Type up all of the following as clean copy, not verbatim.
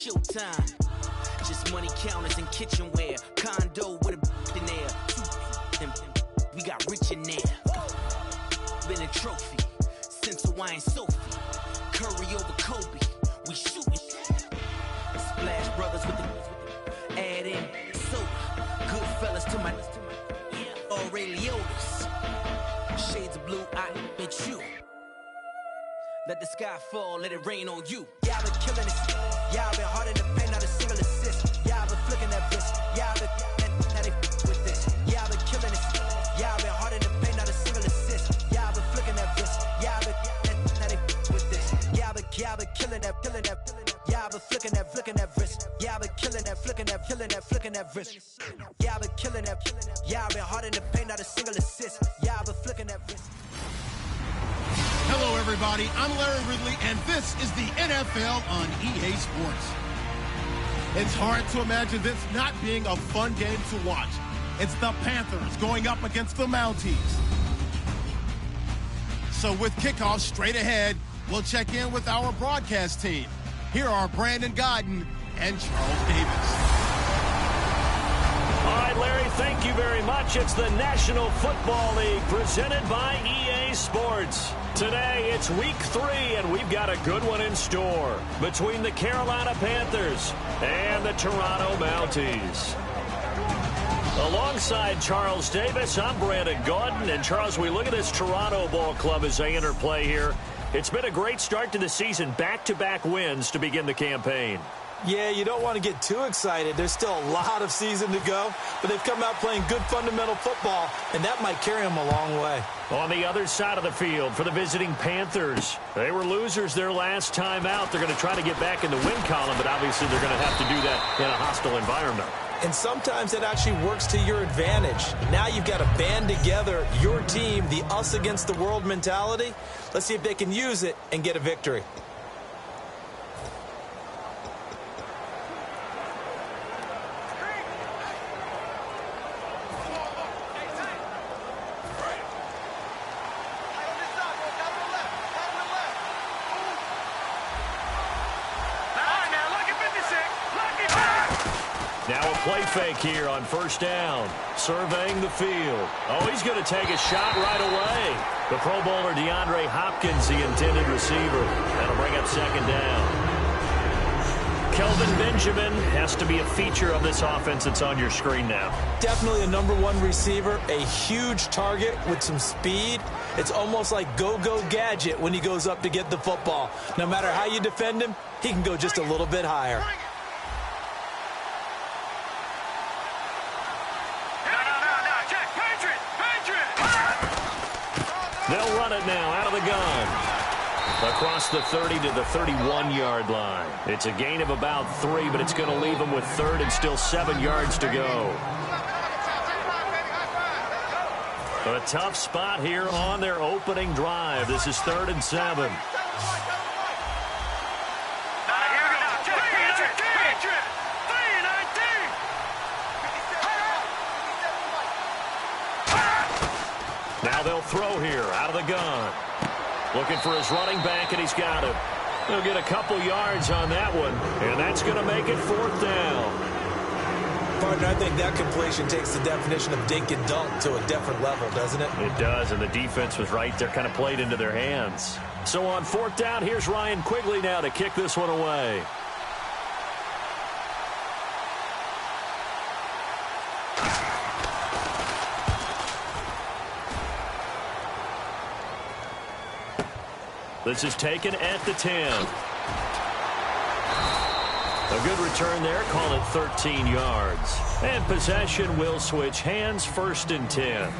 Showtime. Just money counters and kitchenware. Condo with a in there. We got rich in there. Been a trophy since Hawaiian Sophie. Curry over Kobe. We shootin'. Splash Brothers with the add in soda. Good fellas to my all Ray Liotta's. Shades of blue, I admit you. Let the sky fall, let it rain on you. Yeah, I've been killing it. Yeah, I've been hard in the paint, not a single assist. Yeah, I've been flicking that wrist. Yeah, I've been now they with this. Yeah, I've been killing it. Yeah, I've been hard in the paint, not a single assist. Yeah, I've been flicking that wrist. Yeah, I've been now they with this. Yeah, I've been killing that. Yeah, I've been flicking that wrist. Yeah, I've been killing that, flicking that wrist. Yeah, I've been killing that. Yeah, I've been hard in the paint, not a single assist. Yeah, I've been flicking that wrist. Hello, everybody. I'm Larry Ridley, and this is the NFL on EA Sports. It's hard to imagine this not being a fun game to watch. It's the Panthers going up against the Mounties. So with kickoff straight ahead, we'll check in with our broadcast team. Here are Brandon Godden and Charles Davis. All right, Larry, thank you very much. It's the National Football League presented by EA Sports. Today, it's week 3, and we've got a good one in store between the Carolina Panthers and the Toronto Mounties. Alongside Charles Davis, I'm Brandon Gaudin. And, Charles, we look at this Toronto ball club as they interplay here. It's been a great start to the season, back-to-back wins to begin the campaign. Yeah, you don't want to get too excited. There's still a lot of season to go, but they've come out playing good fundamental football, and that might carry them a long way. On the other side of the field for the visiting Panthers, they were losers their last time out. They're going to try to get back in the win column, but obviously they're going to have to do that in a hostile environment. And sometimes that actually works to your advantage. Now you've got to band together your team, the us against the world mentality. Let's see if they can use it and get a victory. Now a play fake here on first down. Surveying the field. Oh, he's going to take a shot right away. The Pro Bowler DeAndre Hopkins, the intended receiver. That'll bring up second down. Kelvin Benjamin has to be a feature of this offense that's on your screen now. Definitely a #1 receiver, a huge target with some speed. It's almost like go-go gadget when he goes up to get the football. No matter how you defend him, he can go just a little bit higher. They'll run it now out of the gun. Across the 30 to the 31-yard line. It's a gain of about 3, but it's going to leave them with 3rd and still 7 yards to go. A tough spot here on their opening drive. This is 3rd and 7. Now they'll throw here out of the gun. Looking for his running back, and he's got it. He'll get a couple yards on that one, and that's going to make it 4th down. Partner, I think that completion takes the definition of dink and dunk to a different level, doesn't it? It does, and the defense was right there, kind of played into their hands. So on 4th down, here's Ryan Quigley now to kick this one away. This is taken at the 10. A good return there, call it 13 yards. And possession will switch hands, 1st and 10.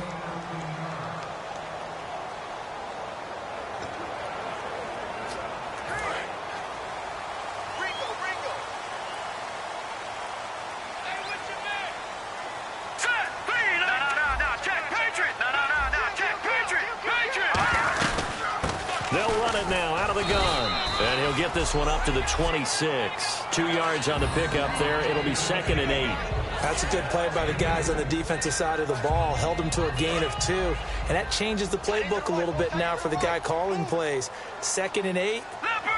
Get this one up to the 26. 2 yards on the pickup there. It'll be 2nd and 8. That's a good play by the guys on the defensive side of the ball. Held them to a gain of 2. And that changes the playbook a little bit now for the guy calling plays. 2nd and 8.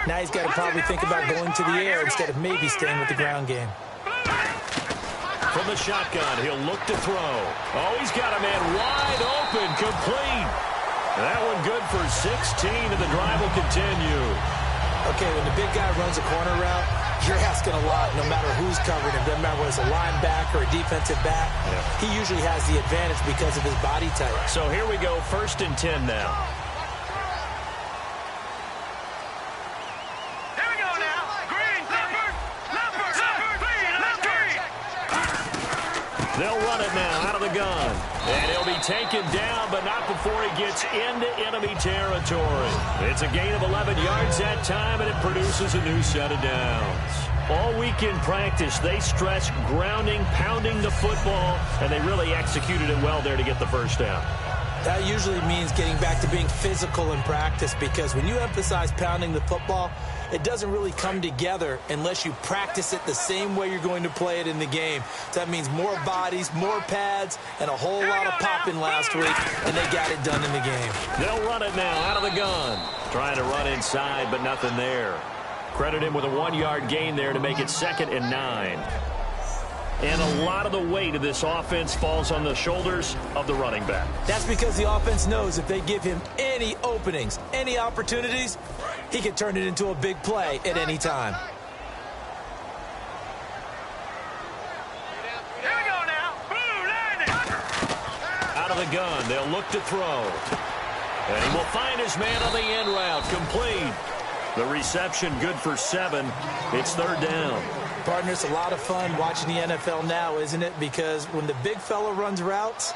Now he's got to probably think about going to the air instead of maybe staying with the ground game. From the shotgun, he'll look to throw. Oh, he's got a man wide open, complete. That one good for 16, and the drive will continue. Okay, when the big guy runs a corner route, you're asking a lot no matter who's covering him. Doesn't matter whether it's a linebacker or a defensive back. Yeah. He usually has the advantage because of his body type. So here we go, 1st and 10 now. They'll run it now out of the gun. And he'll be taken down, but not before he gets into enemy territory. It's a gain of 11 yards that time, and it produces a new set of downs. All week in practice, they stress grounding, pounding the football, and they really executed it well there to get the first down. That usually means getting back to being physical in practice, because when you emphasize pounding the football, it doesn't really come together unless you practice it the same way you're going to play it in the game. So that means more bodies, more pads, and a whole lot of popping last week, and they got it done in the game. They'll run it now out of the gun. Trying to run inside, but nothing there. Credit him with a 1-yard gain there to make it 2nd and 9. And a lot of the weight of this offense falls on the shoulders of the running back. That's because the offense knows if they give him any openings, any opportunities, he can turn it into a big play at any time. Here we go now. Blue landing. Out of the gun, they'll look to throw. And he will find his man on the end route, complete. The reception good for 7. It's 3rd down. Partner, it's a lot of fun watching the NFL now, isn't it? Because when the big fella runs routes,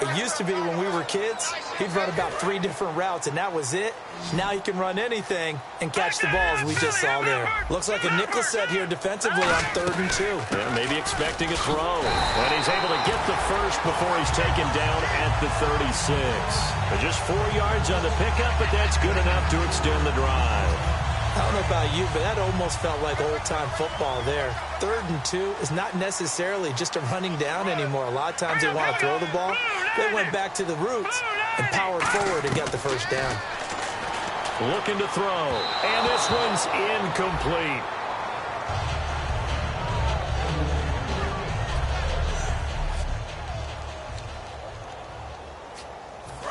it used to be when we were kids, he'd run about 3 different routes, and that was it. Now he can run anything and catch the balls we just saw there. Looks like a nickel set here defensively on 3rd and 2. Yeah, maybe expecting a throw. And he's able to get the first before he's taken down at the 36. Just 4 yards on the pickup, but that's good enough to extend the drive. I don't know about you, but that almost felt like old-time football there. 3rd and 2 is not necessarily just a running down anymore. A lot of times they want to throw the ball. They went back to the roots and powered forward and got the first down. Looking to throw, and this one's incomplete.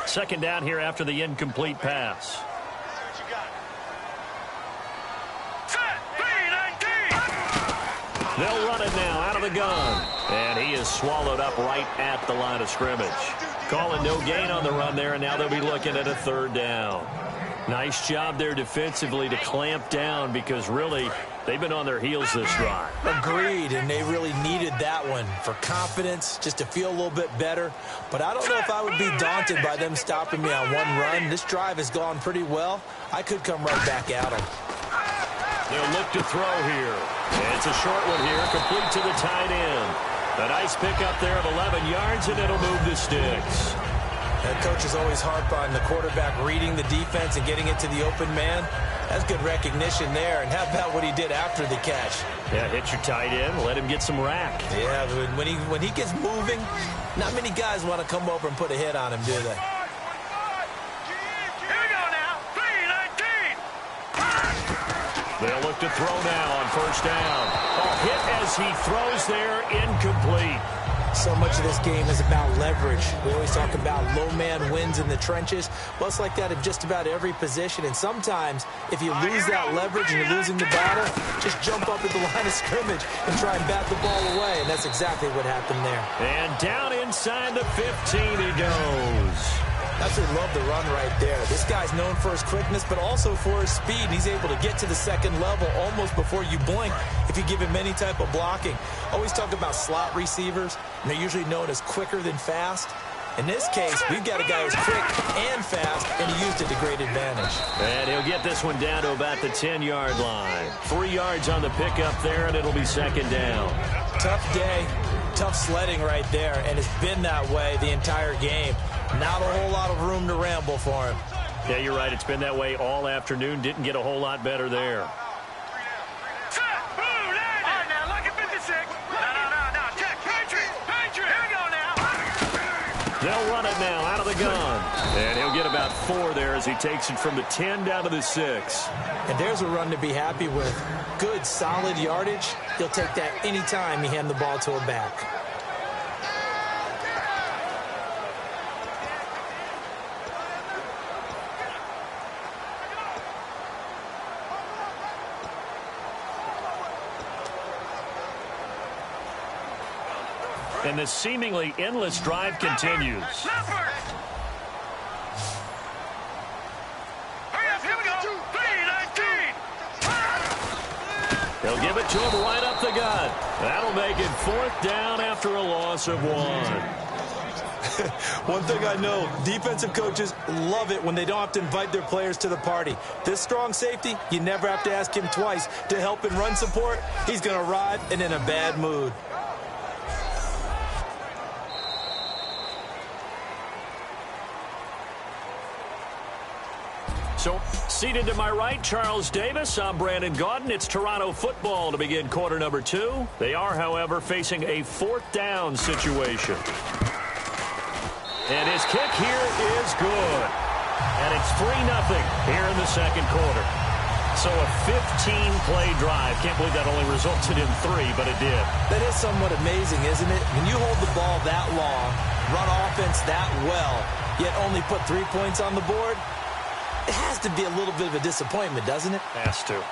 Second down here after the incomplete pass. They'll run it now out of the gun. And he is swallowed up right at the line of scrimmage. Calling no gain on the run there, and now they'll be looking at a 3rd down. Nice job there defensively to clamp down, because really they've been on their heels this drive. Agreed, and they really needed that one for confidence, just to feel a little bit better. But I don't know if I would be daunted by them stopping me on one run. This drive has gone pretty well. I could come right back at them. They'll look to throw here. And it's a short one here, complete to the tight end. A nice pickup there of 11 yards, and it'll move the sticks. That coach is always harp on the quarterback reading the defense and getting it to the open man. That's good recognition there. And how about what he did after the catch? Yeah, hit your tight end, let him get some rack. Yeah, but when he gets moving, not many guys want to come over and put a hit on him, do they? They'll look to throw now on 1st down. A hit as he throws there, incomplete. So much of this game is about leverage. We always talk about low man wins in the trenches. Well, it's like that in just about every position. And sometimes, if you lose that leverage and you're losing the battle, just jump up at the line of scrimmage and try and bat the ball away. And that's exactly what happened there. And down inside the 15 he goes. Absolutely love the run right there. This guy's known for his quickness, but also for his speed. He's able to get to the 2nd level almost before you blink if you give him any type of blocking. Always talk about slot receivers, and they're usually known as quicker than fast. In this case, we've got a guy who's quick and fast, and he used it to great advantage. And he'll get this one down to about the 10-yard line. 3 yards on the pickup there, and it'll be 2nd down. Tough day, tough sledding right there, and it's been that way the entire game. Not a whole lot of room to ramble for him. Yeah, you're right. It's been that way all afternoon. Didn't get a whole lot better there. They'll run it now out of the gun. And he'll get about 4 there as he takes it from the 10 down to the 6. And there's a run to be happy with. Good, solid yardage. He'll take that anytime you hand the ball to a back. And the seemingly endless drive continues. They'll give it to him right up the gut. That'll make it 4th down after a loss of 1. One thing I know, defensive coaches love it when they don't have to invite their players to the party. This strong safety, you never have to ask him twice to help in run support. He's going to arrive and in a bad mood. So, seated to my right, Charles Davis. I'm Brandon Gaudin. It's Toronto football to begin quarter number 2. They are, however, facing a 4th down situation. And his kick here is good. And it's 3-0 here in the second quarter. So a 15-play drive. Can't believe that only resulted in 3, but it did. That is somewhat amazing, isn't it? When you hold the ball that long, run offense that well, yet only put 3 points on the board, it has to be a little bit of a disappointment, doesn't it? Has to.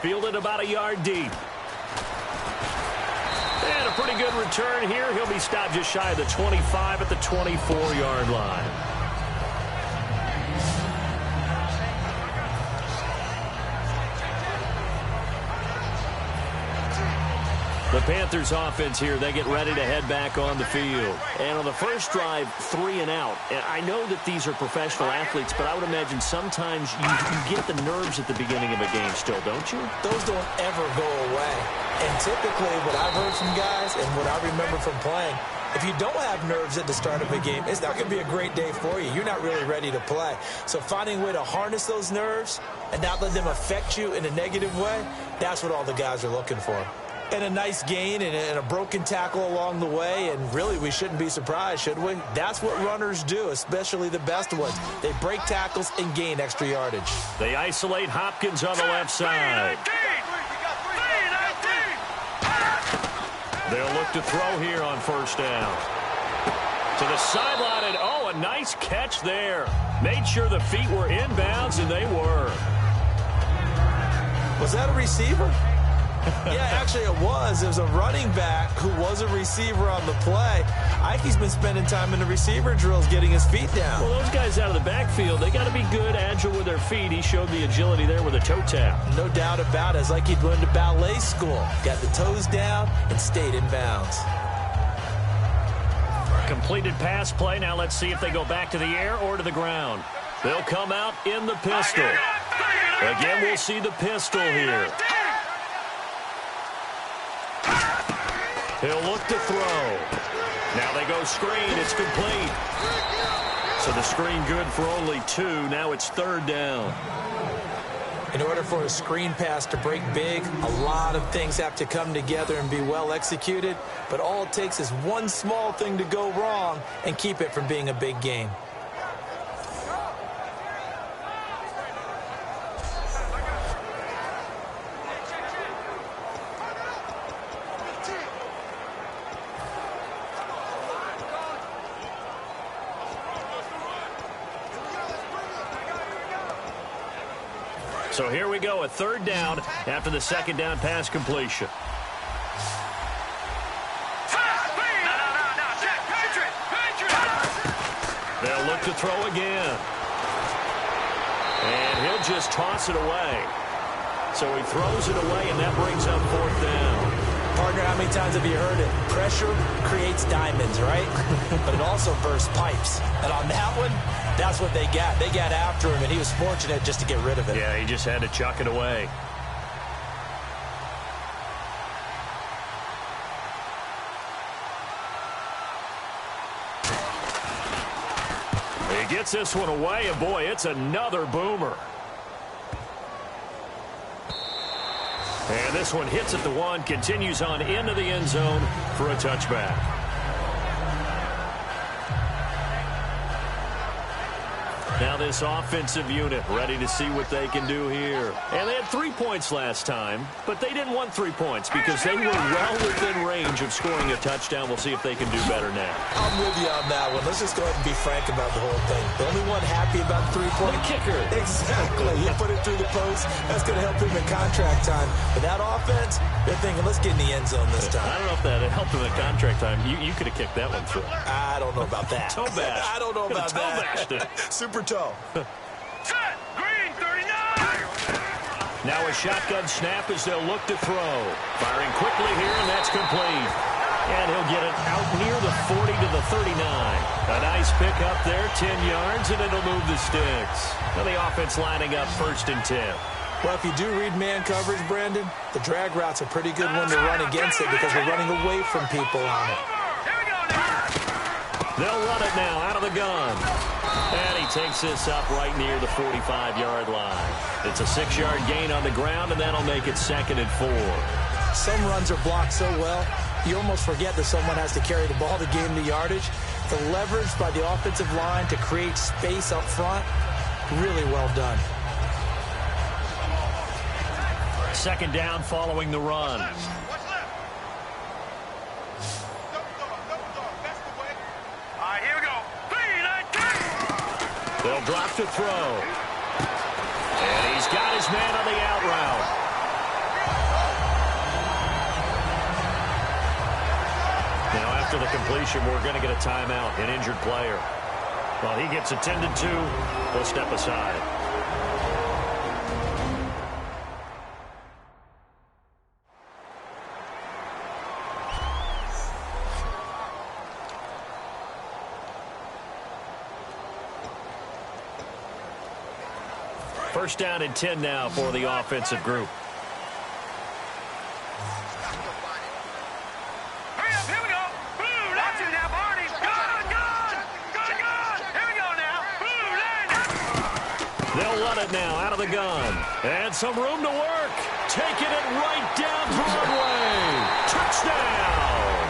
Fielded about a yard deep. And a pretty good return here. He'll be stopped just shy of the 25 at the 24-yard line. The Panthers offense here, they get ready to head back on the field. And on the first drive, 3 and out. And I know that these are professional athletes, but I would imagine sometimes you get the nerves at the beginning of a game still, don't you? Those don't ever go away. And typically what I've heard from guys and what I remember from playing, if you don't have nerves at the start of a game, it's not going to be a great day for you. You're not really ready to play. So finding a way to harness those nerves and not let them affect you in a negative way, that's what all the guys are looking for. And a nice gain and a broken tackle along the way, and really we shouldn't be surprised, should we? That's what runners do, especially the best ones. They break tackles and gain extra yardage. They isolate Hopkins on the left side. They'll look to throw here on first down. To the sideline, and oh, a nice catch there. Made sure the feet were inbounds, and they were. Was that a receiver? Yeah, actually it was. It was a running back who was a receiver on the play. Ikey's been spending time in the receiver drills getting his feet down. Well, those guys out of the backfield, they got to be good, agile with their feet. He showed the agility there with a toe tap. No doubt about it. It's like he'd went to ballet school. Got the toes down and stayed in bounds. Completed pass play. Now let's see if they go back to the air or to the ground. They'll come out in the pistol. Again, we'll see the pistol here. He'll look to throw. Now they go screen. It's complete. So the screen good for only 2. Now it's 3rd down. In order for a screen pass to break big, a lot of things have to come together and be well executed. But all it takes is one small thing to go wrong and keep it from being a big game. So here we go, a 3rd down after the 2nd down pass completion. They'll look to throw again. And he'll just toss it away. So he throws it away, and that brings up 4th down. Partner, how many times have you heard it? Pressure creates diamonds, right? But it also bursts pipes. And on that one, that's what they got. They got after him, and he was fortunate just to get rid of it. Yeah, he just had to chuck it away. He gets this one away, and boy, it's another boomer. And this one hits at the 1, continues on into the end zone for a touchback. Now this offensive unit ready to see what they can do here. And they had 3 points last time, but they didn't want 3 points because they were well within range of scoring a touchdown. We'll see if they can do better now. I'm with you on that one. Let's just go ahead and be frank about the whole thing. The only one happy about the 3-point kicker. Exactly. He put it through the post. That's going to help him in contract time. But that offense, they're thinking, let's get in the end zone this time. I don't know if that helped him in contract time. You could have kicked that one through. I don't know about that. Toe bash. I don't know about that. Toe bashed it. Super toe. Set, green, 39! Now a shotgun snap as they'll look to throw. Firing quickly here, and that's complete. And he'll get it out near the 40 to the 39. A nice pick up there, 10 yards, and it'll move the sticks. Now the offense lining up 1st and 10. Well, if you do read man coverage, Brandon, the drag route's a pretty good one to run against it because we're running away from people on it. Here we go now! They'll run it now out of the gun. And he takes this up right near the 45-yard line. It's a 6-yard gain on the ground, and that'll make it 2nd and 4. Some runs are blocked so well, you almost forget that someone has to carry the ball to gain the yardage. The leverage by the offensive line to create space up front, really well done. 2nd down following the run. They'll drop to throw. And he's got his man on the out route. Now after the completion, we're going to get a timeout, an injured player. While he gets attended to, we'll step aside. First down and 10 now for the offensive group. Hurry up, here we go! Blue, that's it now, Barney! Gun! Here we go now! Blue, line! They'll run it now out of the gun. And some room to work. Taking it right down Broadway. Touchdown!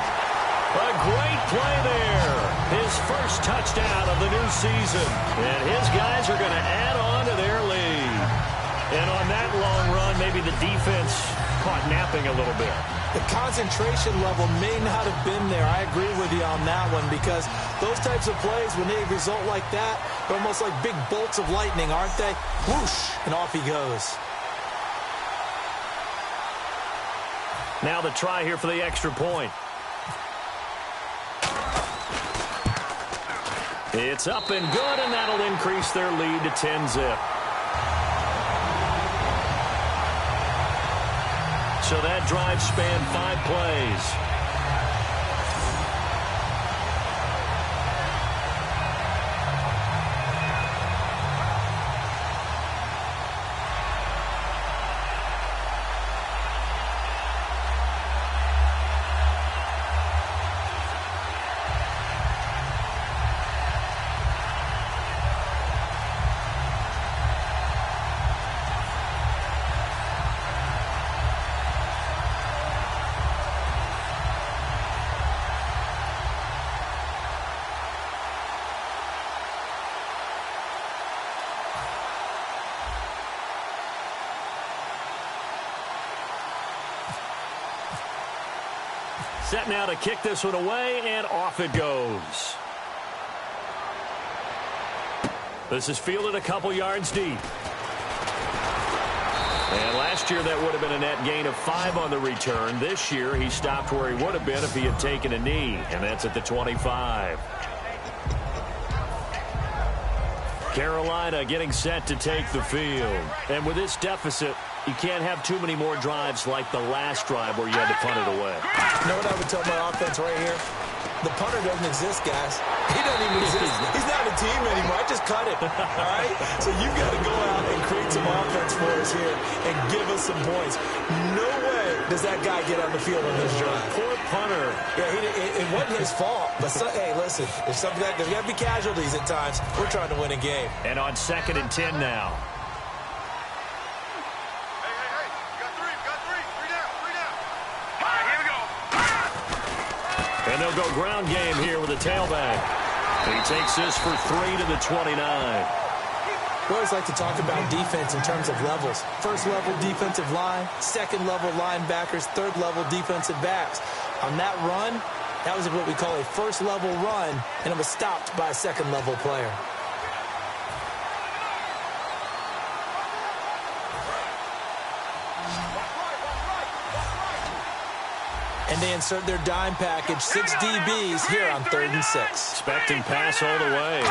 A great play there. His first touchdown of the new season. And his guys are going to add on to their lead. And on that long run, maybe the defense caught napping a little bit. The concentration level may not have been there. I agree with you on that one because those types of plays, when they result like that, they're almost like big bolts of lightning, aren't they? Whoosh, and off he goes. Now the try here for the extra point. It's up and good, and that'll increase their lead to 10-zip. So that drive spanned 5 plays. Set now to kick this one away, and off it goes. This is fielded a couple yards deep. And last year that would have been a net gain of 5 on the return. This year he stopped where he would have been if he had taken a knee, and that's at the 25. Carolina getting set to take the field. And with this deficit, you can't have too many more drives like the last drive where you had to punt it away. You know what I would tell my offense right here? The punter doesn't exist, guys. He doesn't even exist. He's not a team anymore. I just cut it. All right? So you've got to go out and create some offense for us here and give us some points. No way does that guy get on the field on this drive. Poor punter. Yeah, it wasn't his fault. But, hey, listen, there's got to be casualties at times. We're trying to win a game. And on 2nd and 10 now. Hey, you got three. And they'll go ground game here with a tailback. He takes this for 3 to the 29. We always like to talk about defense in terms of levels. First level defensive line, second level linebackers, third level defensive backs. On that run, that was what we call a first level run, and it was stopped by a second level player. And they insert their dime package, 6 DBs here on 3rd and 6. Expecting pass all the way.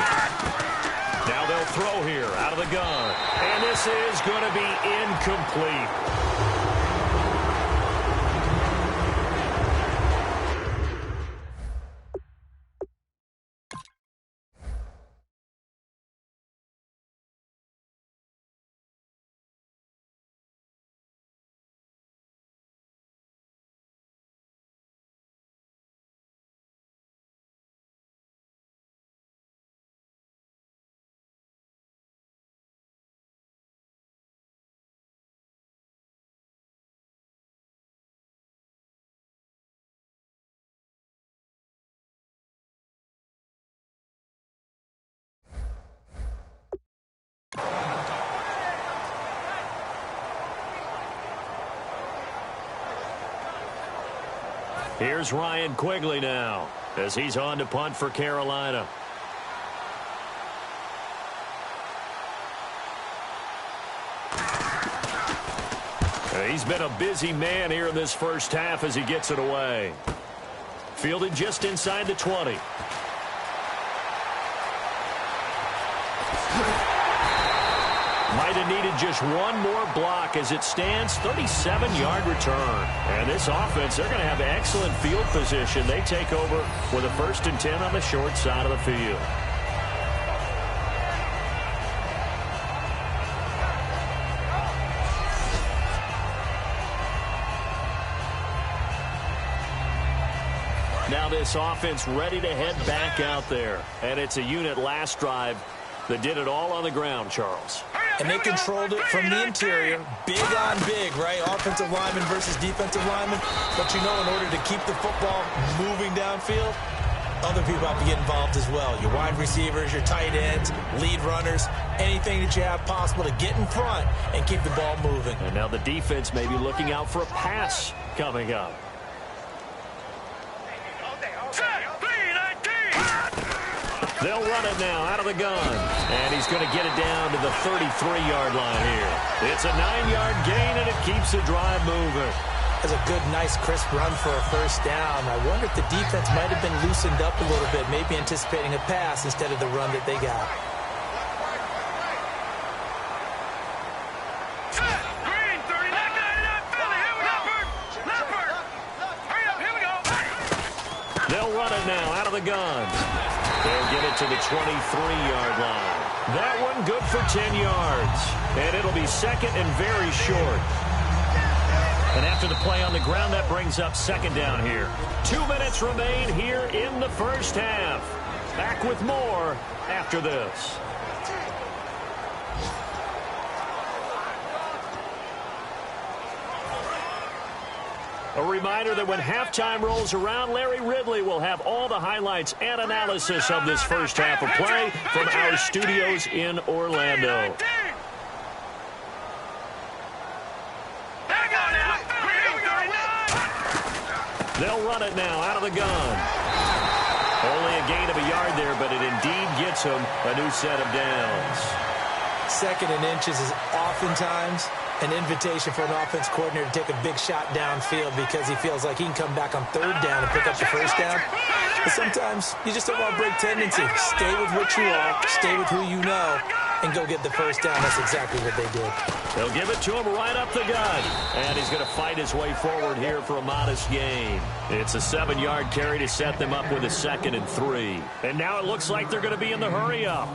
Now they'll throw here out of the gun. And this is going to be incomplete. Here's Ryan Quigley now as he's on to punt for Carolina. He's been a busy man here in this first half as he gets it away. Fielded just inside the 20. Might have needed just one more block as it stands, 37-yard return. And this offense, they're going to have excellent field position. They take over with a 1st and 10 on the short side of the field. Now this offense ready to head back out there. And it's a unit last drive that did it all on the ground, Charles. And they controlled it from the interior, big on big, right? Offensive lineman versus defensive lineman. But you know, in order to keep the football moving downfield, other people have to get involved as well. Your wide receivers, your tight ends, lead runners, anything that you have possible to get in front and keep the ball moving. And now the defense may be looking out for a pass coming up. They'll run it now out of the gun. And he's going to get it down to the 33-yard line here. It's a 9-yard gain, and it keeps the drive moving. That's a good, nice, crisp run for a 1st down. I wonder if the defense might have been loosened up a little bit, maybe anticipating a pass instead of the run that they got. They'll run it now out of the gun. They'll get it to the 23-yard line. That one good for 10 yards. And it'll be 2nd and very short. And after the play on the ground, that brings up 2nd down here. 2 minutes remain here in the first half. Back with more after this. A reminder that when halftime rolls around, Larry Ridley will have all the highlights and analysis of this first half of play from our studios in Orlando. They'll run it now out of the gun. Only a gain of a yard there, but it indeed gets him a new set of downs. 2nd and inches is oftentimes an invitation for an offense coordinator to take a big shot downfield because he feels like he can come back on 3rd down and pick up the 1st down. But sometimes you just don't want to break tendency. Stay with what you are, stay with who you know, and go get the 1st down. That's exactly what they did. They'll give it to him right up the gut. And he's going to fight his way forward here for a modest gain. It's a 7-yard carry to set them up with a 2nd and 3. And now it looks like they're going to be in the hurry up.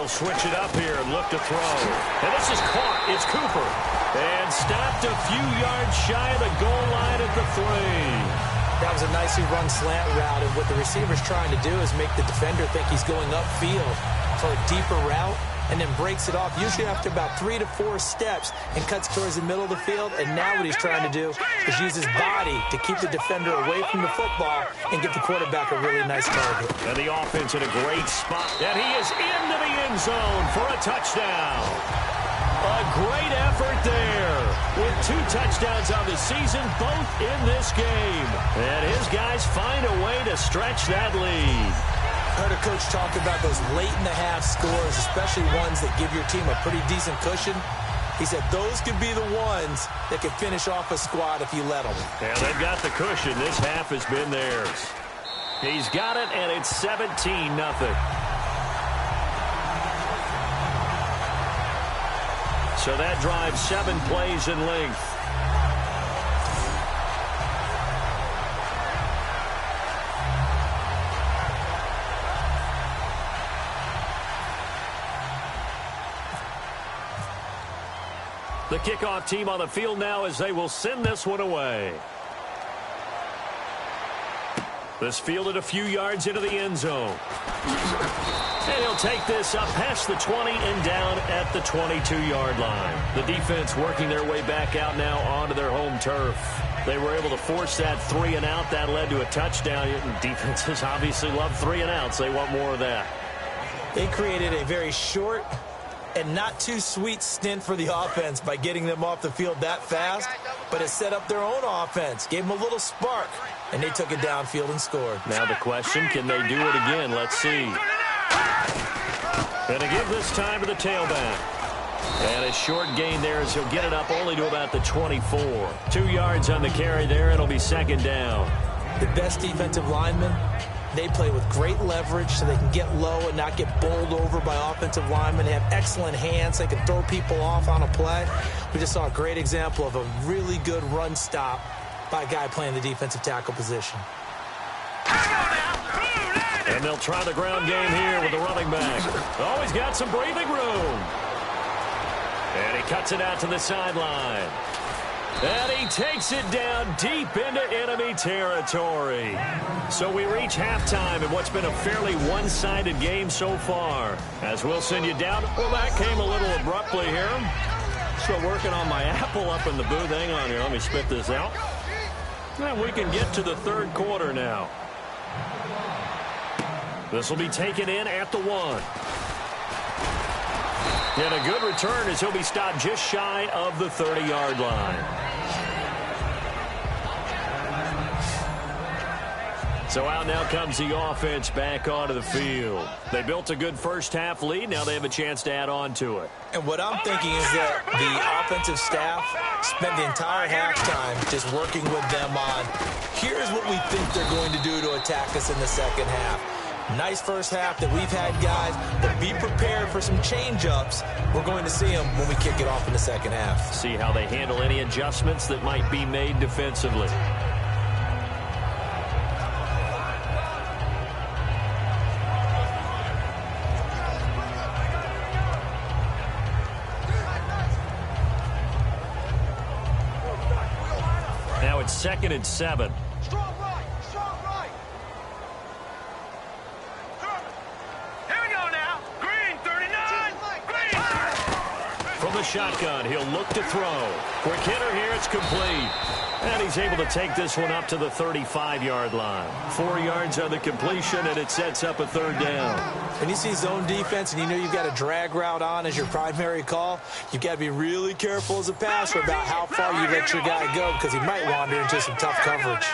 Switch it up here and look to throw. And this is caught. It's Cooper. And stopped a few yards shy of the goal line at the 3. That was a nicely run slant route, and what the receiver's trying to do is make the defender think he's going upfield for a deeper route, and then breaks it off, usually after about 3 to 4 steps, and cuts towards the middle of the field. And now what he's trying to do is use his body to keep the defender away from the football and give the quarterback a really nice target. And the offense in a great spot, and he is into the end zone for a touchdown. A great effort there with 2 touchdowns on the season, both in this game. And his guys find a way to stretch that lead. I heard a coach talk about those late-in-the-half scores, especially ones that give your team a pretty decent cushion. He said those could be the ones that could finish off a squad if you let them. Yeah, they've got the cushion. This half has been theirs. He's got it, and it's 17-0. So that drives 7 plays in length. The kickoff team on the field now as they will send this one away. This fielded a few yards into the end zone. And he'll take this up past the 20 and down at the 22-yard line. The defense working their way back out now onto their home turf. They were able to force that 3 and out. That led to a touchdown. Defenses obviously love 3 and outs. They want more of that. They created a very short and not too sweet stint for the offense by getting them off the field that fast, but it set up their own offense, gave them a little spark, and they took it downfield and scored. Now the question, can they do it again? Let's see. And to give this time to the tailback. And a short gain there as he'll get it up only to about the 24. 2 yards on the carry there. It'll be 2nd down. The best defensive linemen, they play with great leverage so they can get low and not get bowled over by offensive linemen. They have excellent hands. They can throw people off on a play. We just saw a great example of a really good run stop by a guy playing the defensive tackle position. And they'll try the ground game here with the running back. Oh, he's got some breathing room. And he cuts it out to the sideline. And he takes it down deep into enemy territory. So we reach halftime in what's been a fairly one-sided game so far. As we'll send you down. Well, that came a little abruptly here. Still working on my apple up in the booth. Hang on here. Let me spit this out. And we can get to the 3rd quarter now. This will be taken in at the 1. And a good return as he'll be stopped just shy of the 30-yard line. So out now comes the offense back onto the field. They built a good first-half lead. Now they have a chance to add on to it. And what I'm thinking is that the offensive staff spent the entire halftime just working with them on, here's what we think they're going to do to attack us in the second half. Nice first half that we've had, guys, but be prepared for some change-ups. We're going to see them when we kick it off in the second half. See how they handle any adjustments that might be made defensively. Now it's 2nd and 7. The shotgun, he'll look to throw. Quick hitter here, it's complete. And he's able to take this one up to the 35-yard line. 4 yards on the completion, and it sets up a 3rd down. When you see zone defense and you know you've got a drag route on as your primary call, you've got to be really careful as a passer about how far you let your guy go because he might wander into some tough coverage.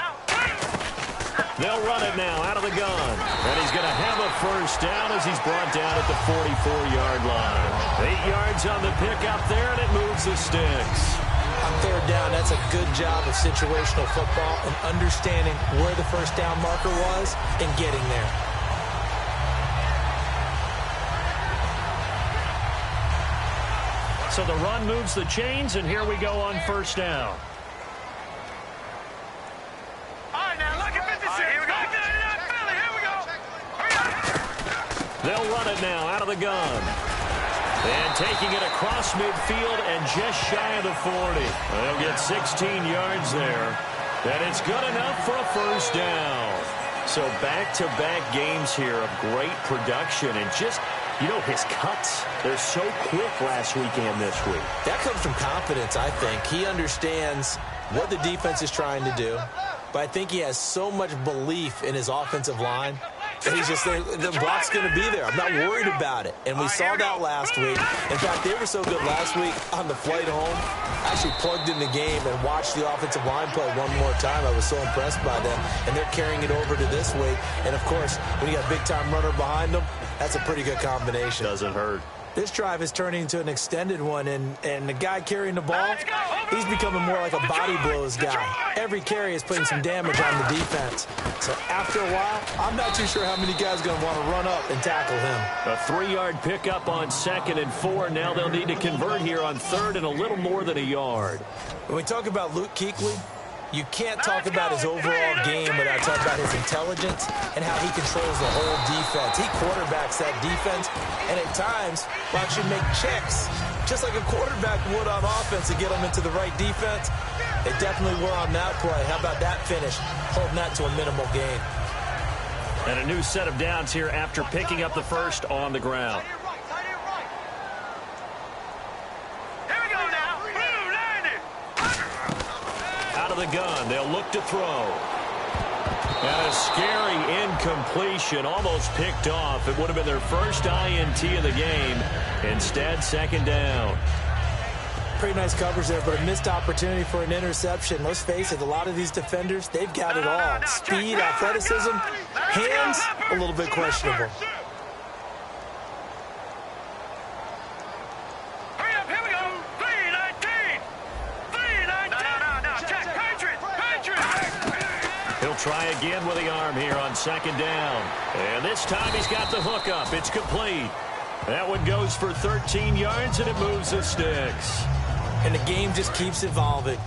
They'll run it now out of the gun. And he's going to have a 1st down as he's brought down at the 44-yard line. 8 yards on the pickup there, and it moves the sticks. On 3rd down, that's a good job of situational football and understanding where the 1st down marker was and getting there. So the run moves the chains, and here we go on 1st down. They'll run it now out of the gun. And taking it across midfield and just shy of the 40. They'll get 16 yards there. And it's good enough for a first down. So back-to-back games here of great production and just, you know, his cuts, they're so quick last week and this week. That comes from confidence, I think. He understands what the defense is trying to do, but I think he has so much belief in his offensive line that he's just saying, the block's going to be there. I'm not worried about it. And we saw that last week. In fact, they were so good last week on the flight home. I actually plugged in the game and watched the offensive line play one more time. I was so impressed by them. And they're carrying it over to this week. And, of course, when you got a big-time runner behind them, that's a pretty good combination. Doesn't hurt. This drive is turning into an extended one, and the guy carrying the ball, he's becoming more like a body blows guy. Every carry is putting some damage on the defense. So after a while, I'm not too sure how many guys are going to want to run up and tackle him. A 3-yard pickup on 2nd and 4. Now they'll need to convert here on 3rd and a little more than a yard. When we talk about Luke Kuechly, you can't talk about his overall game without talking about his intelligence and how he controls the whole defense. He quarterbacks that defense, and at times will actually make checks, just like a quarterback would on offense to get them into the right defense. They definitely were on that play. How about that finish, holding that to a minimal gain. And a new set of downs here after picking up the first on the ground. Out of the gun, they'll look to throw. And a scary incompletion, almost picked off. It would have been their first INT of the game. Instead, 2nd down. Pretty nice coverage there, but a missed opportunity for an interception. Let's face it, a lot of these defenders, they've got it all. Speed, athleticism, hands, a little bit questionable. He'll try again with the arm here on 2nd down. And this time he's got the hook up. It's complete. That one goes for 13 yards, and it moves the sticks. And the game just keeps evolving.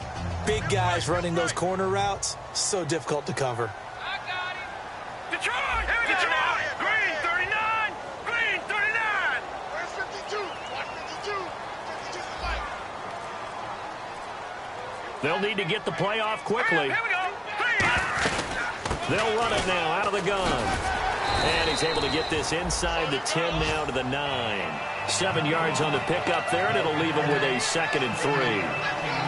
Big guys running those corner routes, so difficult to cover. I got him. Detroit! Detroit! Green 39! Green 39! Where's 52? Watch 52. 52's the light. They'll need to get the play off quickly. Here we go. They'll run it now out of the gun. And he's able to get this inside the 10 now to the 9. 7 yards on the pickup there, and it'll leave him with a 2nd and 3.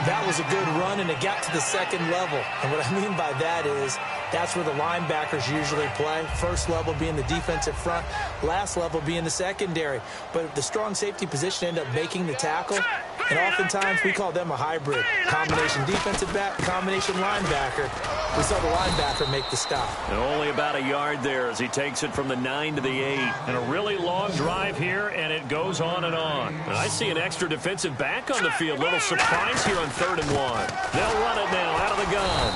That was a good run, and it got to the 2nd level. And what I mean by that is that's where the linebackers usually play. First level being the defensive front, last level being the secondary. But the strong safety position ended up making the tackle, and oftentimes we call them a hybrid. Combination defensive back, combination linebacker. We saw the linebacker make the stop. And only about a yard there as he takes it from the 9 to the 8. And a really long drive here, and it goes on and on. And I see an extra defensive back on the field. Little surprise here on 3rd and 1. They'll run it now out of the gun.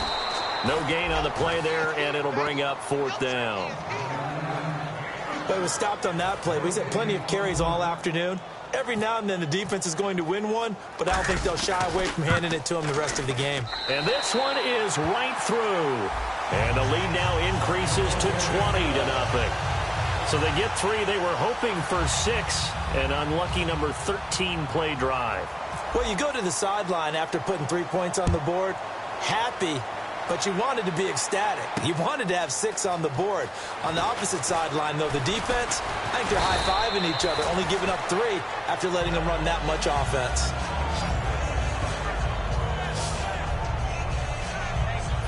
No gain on the play there, and it'll bring up 4th down. But it was stopped on that play. He's had plenty of carries all afternoon. Every now and then the defense is going to win one, but I don't think they'll shy away from handing it to him the rest of the game. And this one is right through. And the lead now increases to 20-0. So they get 3. They were hoping for 6. An unlucky number 13 play drive. Well, you go to the sideline after putting 3 points on the board, happy, but you wanted to be ecstatic. You wanted to have 6 on the board. On the opposite sideline, though, the defense, I think they're high-fiving each other, only giving up 3 after letting them run that much offense.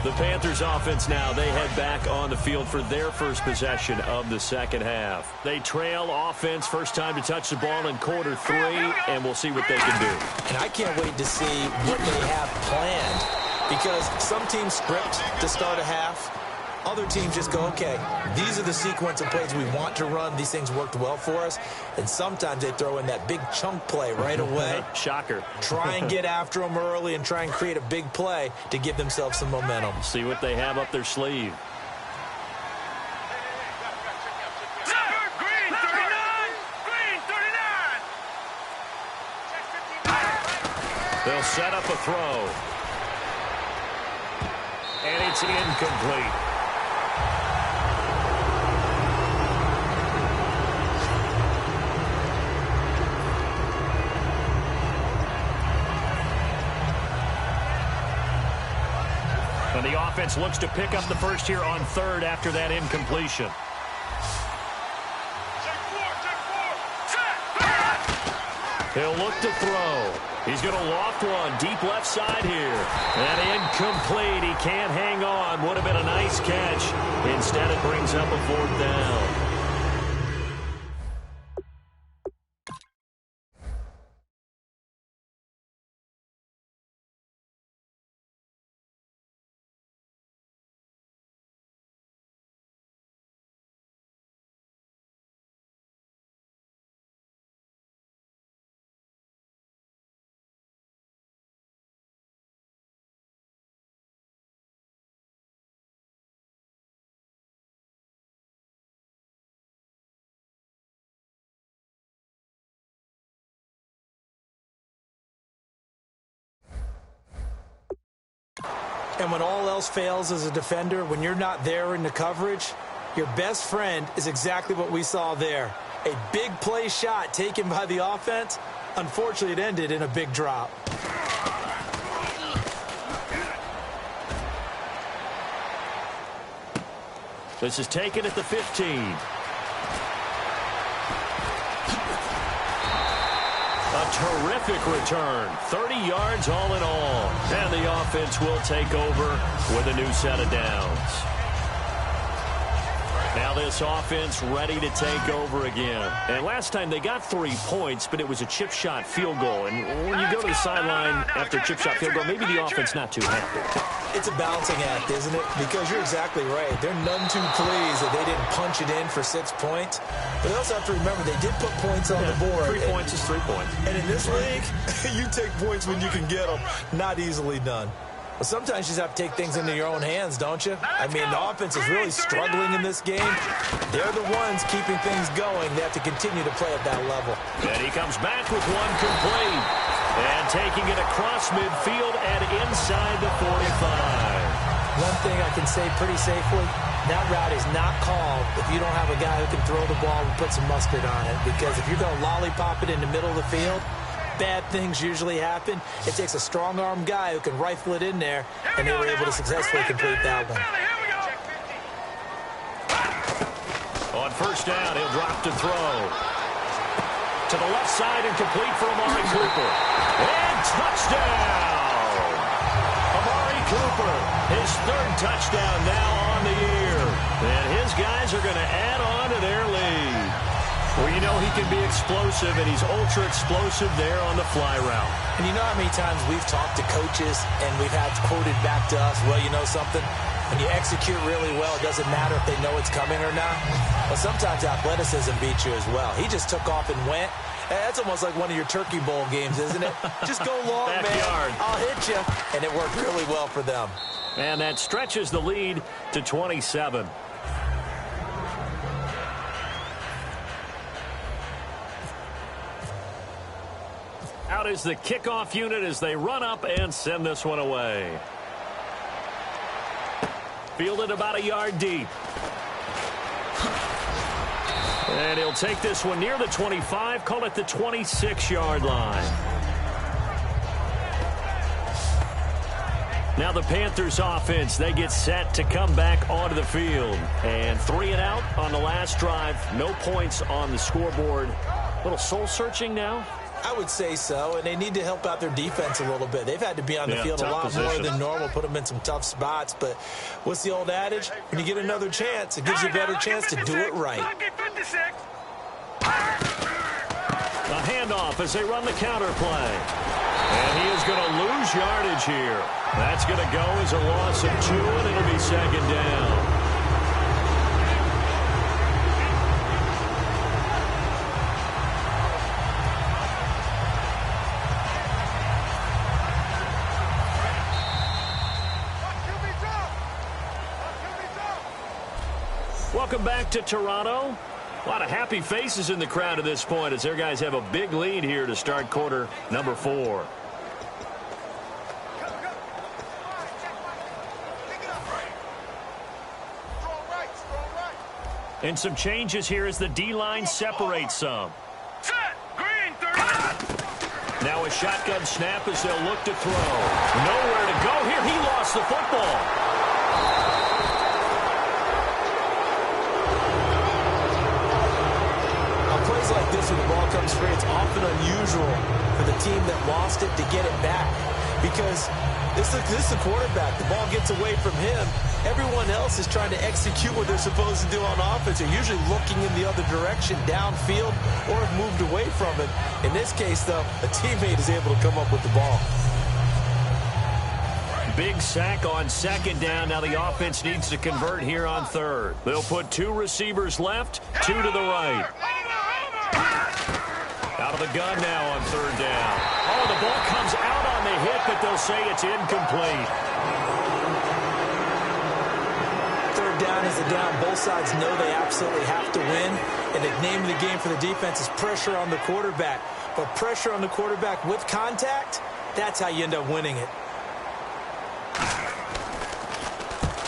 The Panthers offense now, they head back on the field for their first possession of the 2nd half. They trail offense, first time to touch the ball in quarter 3, and we'll see what they can do. And I can't wait to see what they have planned. Because some teams script to start a half. Other teams just go, okay, these are the sequence of plays we want to run. These things worked well for us. And sometimes they throw in that big chunk play right away. Shocker. Try and get after them early and try and create a big play to give themselves some momentum. See what they have up their sleeve. Green 39! Green 39! They'll set up a throw. And it's incomplete. And the offense looks to pick up the first here on third after that incompletion. He'll look to throw. He's going to loft one deep left side here. And incomplete. He can't hang on. Would have been a nice catch. Instead, it brings up a fourth down. And when all else fails as a defender, when you're not there in the coverage, your best friend is exactly what we saw there. A big play shot taken by the offense. Unfortunately, it ended in a big drop. This is taken at the 15. A terrific return. 30 yards all in all. And the offense will take over with a new set of downs. Now this offense ready to take over again. And last time they got 3 points, but it was a chip shot field goal. And when you go to the sideline after a chip shot field goal, maybe the offense not too happy. It's a balancing act, isn't it? Because you're exactly right. They're none too pleased that they didn't punch it in for 6 points. But they also have to remember they did put points on the board. 3 points is 3 points. And in this league, you take points when you can get them. Not easily done. But sometimes you just have to take things into your own hands, don't you? I mean, the offense is really struggling in this game. They're the ones keeping things going. They have to continue to play at that level. And he comes back with one complete. And taking it across midfield and inside the 45. One thing I can say pretty safely, that route is not called if you don't have a guy who can throw the ball and put some mustard on it. Because if you're going to lollipop it in the middle of the field, bad things usually happen. It takes a strong-arm guy who can rifle it in there, and they were able to successfully complete that one. On first down, he'll drop to throw. To the left side and complete for Amari Cooper. And touchdown! Amari Cooper, his third touchdown now on the year. And his guys are going to add on to their lead. Well, you know he can be explosive, and he's ultra-explosive there on the fly route. And you know how many times we've talked to coaches and we've had quoted back to us, well, you know something? When you execute really well, it doesn't matter if they know it's coming or not. But sometimes athleticism beats you as well. He just took off and went. That's almost like one of your Turkey Bowl games, isn't it? Just go long, man. I'll hit you. And it worked really well for them. And that stretches the lead to 27. Out is the kickoff unit as they run up and send this one away. Fielded about a yard deep. And he'll take this one near the 25, call it the 26-yard line. Now the Panthers offense, they get set to come back onto the field. And 3 and out on the last drive. No points on the scoreboard. A little soul-searching now. I would say so, and they need to help out their defense a little bit. They've had to be on the field a lot more than normal, put them in some tough spots. But what's the old adage? When you get another chance, it gives you a better chance to do it right. A handoff as they run the counter play. And he is going to lose yardage here. That's going to go as a loss of 2, and it'll be second down. Welcome back to Toronto. A lot of happy faces in the crowd at this point as their guys have a big lead here to start quarter number 4. And some changes here as the D-line separates some. Set! Green, 39! Now a shotgun snap as they'll look to throw. Nowhere to go here. He lost the football. On plays like this when the ball comes free, it's often unusual for the team that lost it to get it back. Because this is the quarterback. The ball gets away from him. Everyone else is trying to execute what they're supposed to do on offense. They're usually looking in the other direction, downfield, or have moved away from it. In this case, though, a teammate is able to come up with the ball. Big sack on second down. Now the offense needs to convert here on third. They'll put 2 receivers left, 2 to the right. Out of the gun now on third down. Oh, the ball comes out on the hit, but they'll say it's incomplete. Third down is the down. Both sides know they absolutely have to win. And the name of the game for the defense is pressure on the quarterback. But pressure on the quarterback with contact, that's how you end up winning it.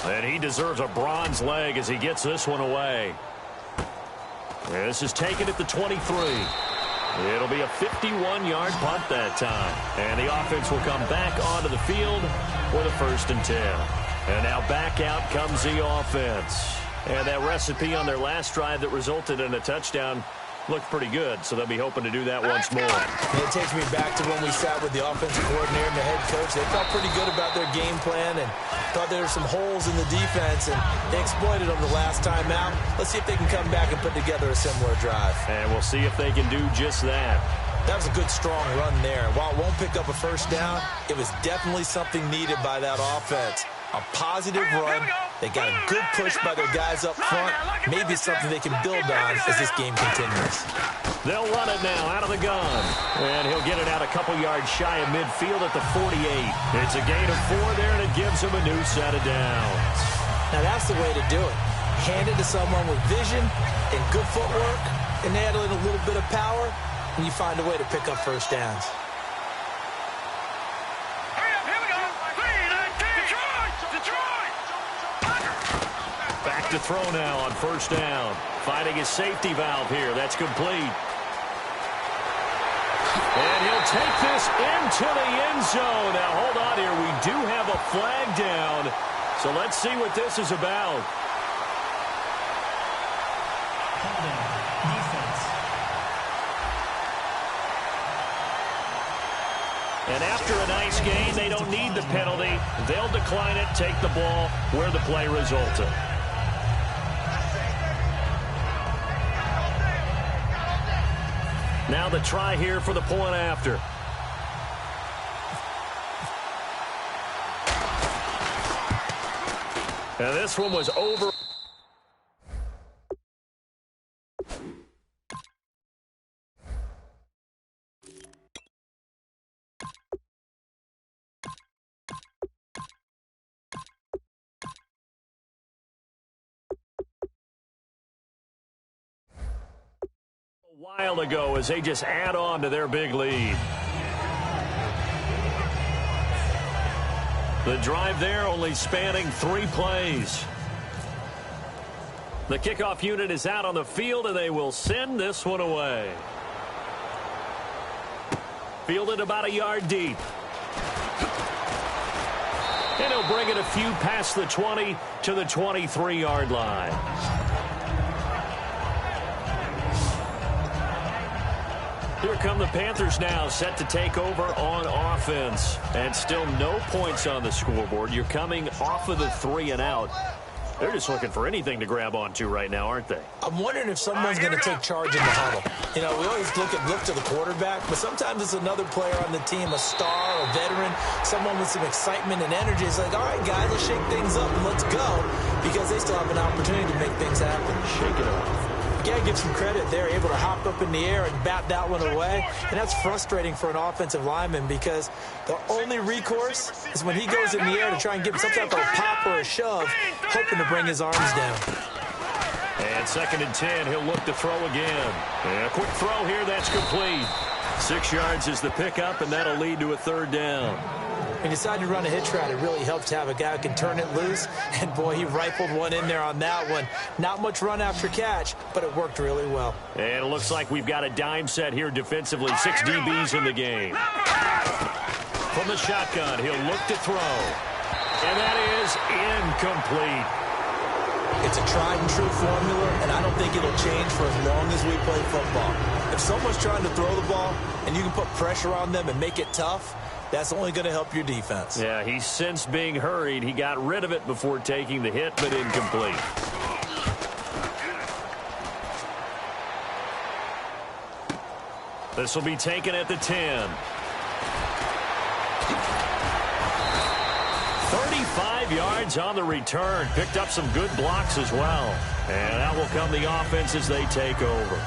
And he deserves a bronze leg as he gets this one away. This is taken at the 23. It'll be a 51-yard punt that time. And the offense will come back onto the field with a 1st and 10. And now back out comes the offense. And that recipe on their last drive that resulted in a touchdown looked pretty good, so they'll be hoping to do that once more. It takes me back to when we sat with the offensive coordinator and the head coach. They felt pretty good about their game plan and thought there were some holes in the defense, and they exploited them the last time out. Let's see if they can come back and put together a similar drive. And we'll see if they can do just that. That was a good, strong run there. While it won't pick up a 1st down, it was definitely something needed by that offense. A positive run. They got a good push by their guys up front. Maybe it's something they can build on as this game continues. They'll run it now out of the gun. And he'll get it out a couple yards shy of midfield at the 48. It's a gain of 4 there, and it gives him a new set of downs. Now that's the way to do it. Hand it to someone with vision and good footwork, and add in a little bit of power, and you find a way to pick up 1st downs. Back to throw now on 1st down. Finding his safety valve here. That's complete. And he'll take this into the end zone. Now, hold on here. We do have a flag down. So let's see what this is about. And after a nice game, they don't need the penalty. They'll decline it, take the ball where the play resulted. Now the try here for the point after. And this one was over. A while ago as they just add on to their big lead. The drive there only spanning 3 plays. The kickoff unit is out on the field, and they will send this one away. Fielded about a yard deep. And he'll bring it a few past the 20 to the 23-yard line. Here come the Panthers now, set to take over on offense. And still no points on the scoreboard. You're coming off of the 3 and out. They're just looking for anything to grab onto right now, aren't they? I'm wondering if someone's going to take charge in the huddle. You know, we always look to the quarterback, but sometimes it's another player on the team, a star, a veteran, someone with some excitement and energy. It's like, all right, guys, let's shake things up and let's go, because they still have an opportunity to make things happen. Shake it off. Got to give some credit. They're able to hop up in the air and bat that one away. And that's frustrating for an offensive lineman because the only recourse is when he goes in the air to try and give some type of a pop or a shove, hoping to bring his arms down. And 2nd and 10, he'll look to throw again. And a quick throw here, that's complete. 6 yards is the pickup, and that'll lead to a 3rd down. When you decide to run a hitch route, it really helps to have a guy who can turn it loose. And, boy, he rifled one in there on that one. Not much run after catch, but it worked really well. And it looks like we've got a dime set here defensively. 6 DBs in the game. From the shotgun, he'll look to throw. And that is incomplete. It's a tried-and-true formula, and I don't think it'll change for as long as we play football. If someone's trying to throw the ball and you can put pressure on them and make it tough, that's only going to help your defense. Yeah, he sensed being hurried. He got rid of it before taking the hit, but incomplete. This will be taken at the 10. 35 yards on the return. Picked up some good blocks as well. And out will come the offense as they take over.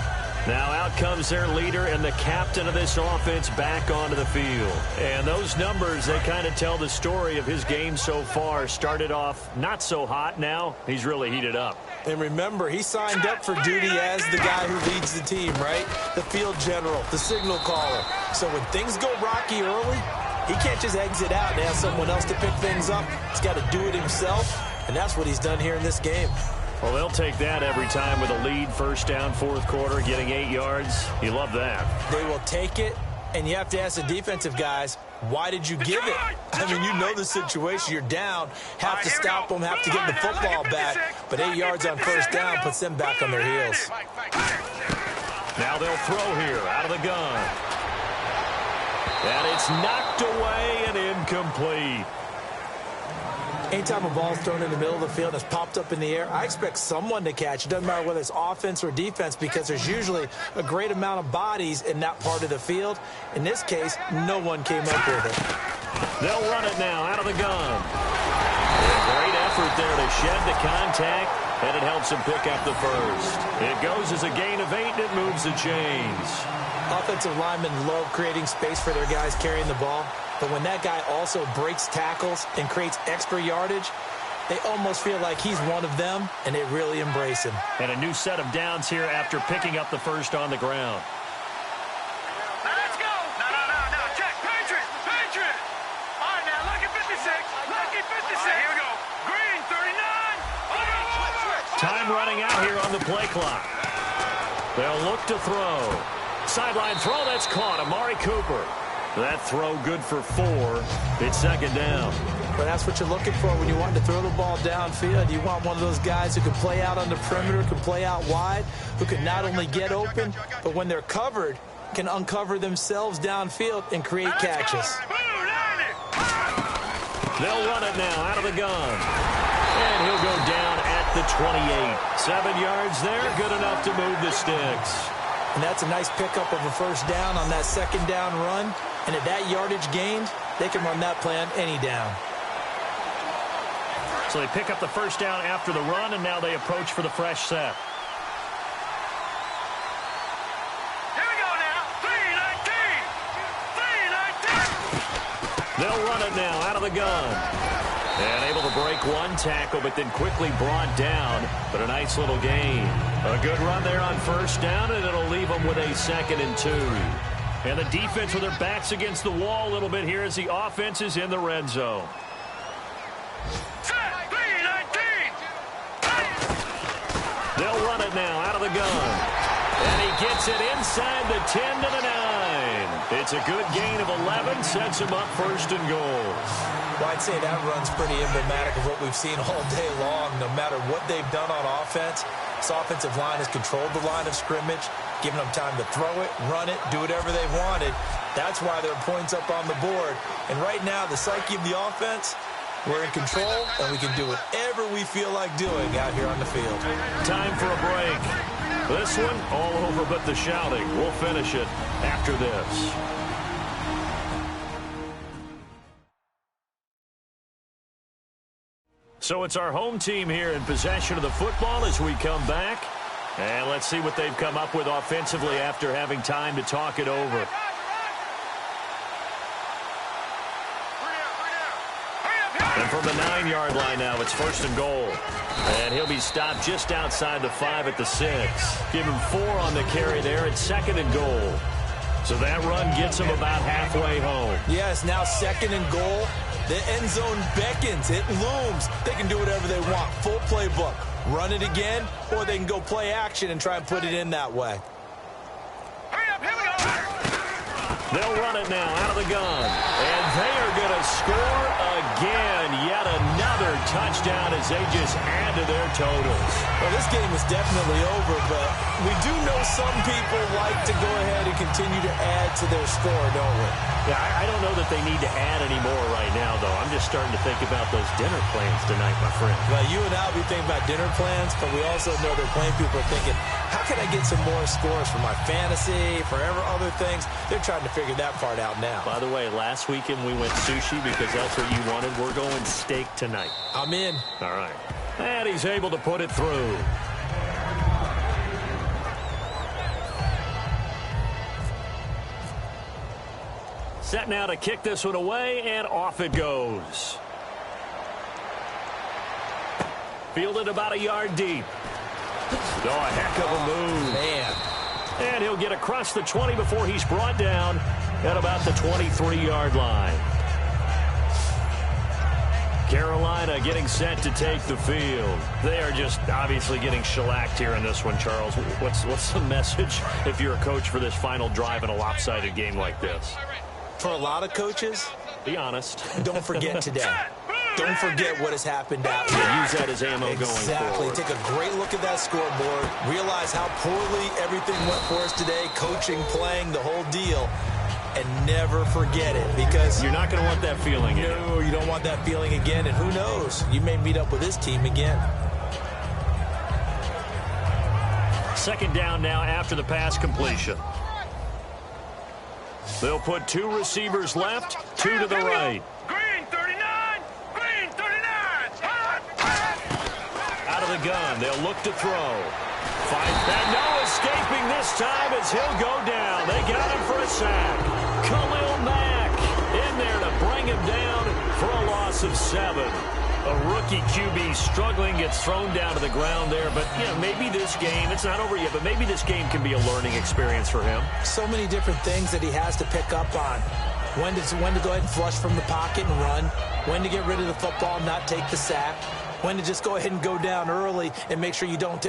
Now out comes their leader and the captain of this offense back onto the field. And those numbers, they kind of tell the story of his game so far. Started off not so hot. Now he's really heated up. And remember, he signed up for duty as the guy who leads the team, right? The field general, the signal caller. So when things go rocky early, he can't just exit out and ask someone else to pick things up. He's got to do it himself, and that's what he's done here in this game. Well, they'll take that every time with a lead, first down, fourth quarter, getting 8 yards. You love that. They will take it, and you have to ask the defensive guys, why did you give it? I mean, you know the situation. You're down, have to stop them, have to get the football back. But 8 yards on first down puts them back on their heels. Now they'll throw here out of the gun. And it's knocked away and incomplete. Anytime a ball's thrown in the middle of the field that's popped up in the air, I expect someone to catch. It doesn't matter whether it's offense or defense because there's usually a great amount of bodies in that part of the field. In this case, no one came up with it. They'll run it now out of the gun. A great effort there to shed the contact, and it helps him pick up the first. It goes as a gain of 8, and it moves the chains. Offensive linemen love creating space for their guys carrying the ball. But when that guy also breaks tackles and creates extra yardage, they almost feel like he's one of them, and they really embrace him. And a new set of downs here after picking up the first on the ground. Now let's go. No. Check. Patriot. All right, now, lucky 56. Lucky 56. Here we go. Green, 39. Over. Time running out here on the play clock. They'll look to throw. Sideline throw, that's caught. Amari Cooper. That throw good for 4. It's second down. But that's what you're looking for when you want to throw the ball downfield. You want one of those guys who can play out on the perimeter, can play out wide, who can not only get open, but when they're covered, can uncover themselves downfield and create catches. They'll run it now out of the gun. And he'll go down at the 28. 7 yards there, good enough to move the sticks. And that's a nice pickup of a first down on that second down run. And at that yardage gained, they can run that play on any down. So they pick up the first down after the run, and now they approach for the fresh set. Here we go now. 3-19. They'll run it now out of the gun. And able to break one tackle, but then quickly brought down. But a nice little gain. A good run there on first down, and it'll leave them with a 2nd and 2. And the defense with their backs against the wall a little bit here as the offense is in the red zone. Set. 3-19. They'll run it now out of the gun. And he gets it inside the 10 to the 9. It's a good gain of 11, sets him up 1st and goal. Well, I'd say that run's pretty emblematic of what we've seen all day long. No matter what they've done on offense, this offensive line has controlled the line of scrimmage, giving them time to throw it, run it, do whatever they wanted. That's why there are points up on the board. And right now, the psyche of the offense, we're in control, and we can do whatever we feel like doing out here on the field. Time for a break. This one, all over but the shouting. We'll finish it after this. So it's our home team here in possession of the football as we come back. And let's see what they've come up with offensively after having time to talk it over. And from the 9-yard line now, it's 1st and goal. And he'll be stopped just outside the 5 at the 6. Give him 4 on the carry there. It's 2nd and goal. So that run gets him about halfway home. Yeah, it's now 2nd and goal. The end zone beckons. It looms. They can do whatever they want. Full playbook. Run it again, or they can go play action and try and put it in that way. Hurry up, here we go. They'll run it now out of the gun. And they are going to score again. Yet another touchdown as they just add to their totals. Well, this game is definitely over, but we do know some people like to go ahead and continue to add to their score, don't we? Yeah, I don't know that they need to add any more right now, though. I'm just starting to think about those dinner plans tonight, my friend. Well, you and I will be thinking about dinner plans, but we also know that playing people are thinking, how can I get some more scores for my fantasy, for other things? They're trying to figure that part out now. By the way, last weekend we went sushi because that's what you wanted. We're going steak tonight. I'm in. All right. And he's able to put it through. Set now to kick this one away, and off it goes. Fielded about a yard deep. Oh, a heck of a move. Man. And he'll get across the 20 before he's brought down at about the 23-yard line. Carolina getting set to take the field. They are just obviously getting shellacked here in this one, Charles. What's the message if you're a coach for this final drive in a lopsided game like this? For a lot of coaches, be honest. Don't forget today. Don't forget what has happened out here. Use that as ammo going forward. Exactly. Take a great look at that scoreboard. Realize how poorly everything went for us today. Coaching, playing, the whole deal. And never forget it, because you're not going to want that feeling again. No, you don't want that feeling again. And who knows? You may meet up with this team again. Second down now after the pass completion. They'll put two receivers left, two to the right. Green 39! Green 39! Out of the gun, they'll look to throw. Finds that, no escaping this time as he'll go down. They got him for a sack. Khalil Mack in there to bring him down for a loss of 7. A rookie QB struggling, gets thrown down to the ground there. But, yeah, maybe this game, it's not over yet, but maybe this game can be a learning experience for him. So many different things that he has to pick up on. When to go ahead and flush from the pocket and run. When to get rid of the football, not take the sack. When to just go ahead and go down early and make sure you don't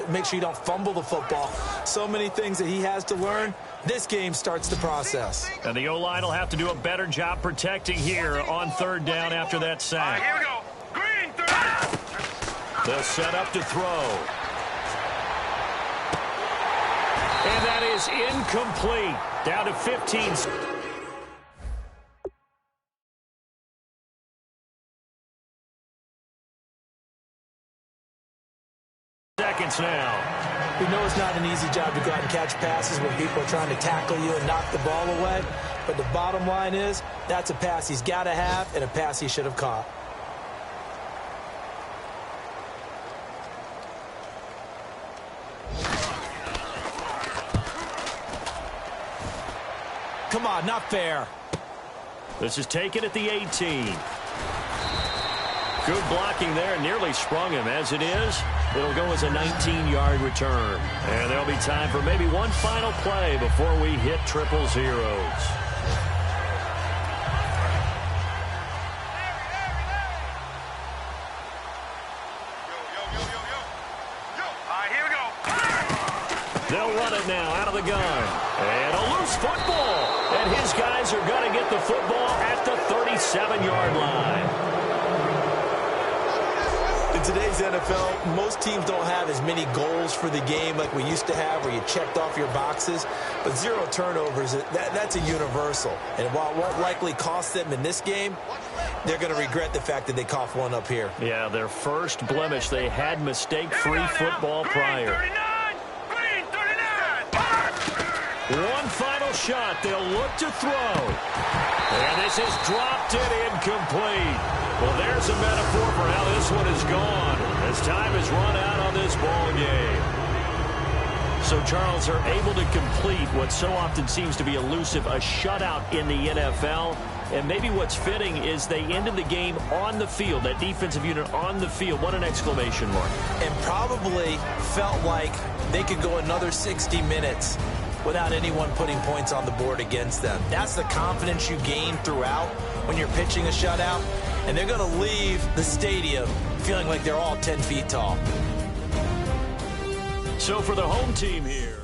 fumble the football. So many things that he has to learn. This game starts the process. And the O-line will have to do a better job protecting here on third down after that sack. Here we go. Green 30. They'll set up to throw. And that is incomplete. Down to 15. Seconds now. We know it's not an easy job to go out and catch passes when people are trying to tackle you and knock the ball away. But the bottom line is, that's a pass he's got to have and a pass he should have caught. Come on, not fair. This is taken at the 18. Good blocking there, nearly sprung him. As it is, it'll go as a 19-yard return. And there'll be time for maybe one final play before we hit triple zeros. Here we go. They'll run it now out of the gun. And a loose football. And his guys are going to get the football at the 37-yard line. In today's NFL, most teams don't have as many goals for the game like we used to have, where you checked off your boxes. But 0 turnovers, that's a universal. And while it won't likely cost them in this game, they're going to regret the fact that they coughed one up here. Yeah, their first blemish. They had mistake-free football prior. Green 39! One final shot. They'll look to throw. And this is dropped it incomplete. Well, there's a metaphor for how this one is gone as time has run out on this ball game. So, Charles, are able to complete what so often seems to be elusive, a shutout in the NFL. And maybe what's fitting is they ended the game on the field, that defensive unit on the field. What an exclamation mark. And probably felt like they could go another 60 minutes without anyone putting points on the board against them. That's the confidence you gain throughout when you're pitching a shutout. and they're going to leave the stadium feeling like they're all 10 feet tall. So for the home team here.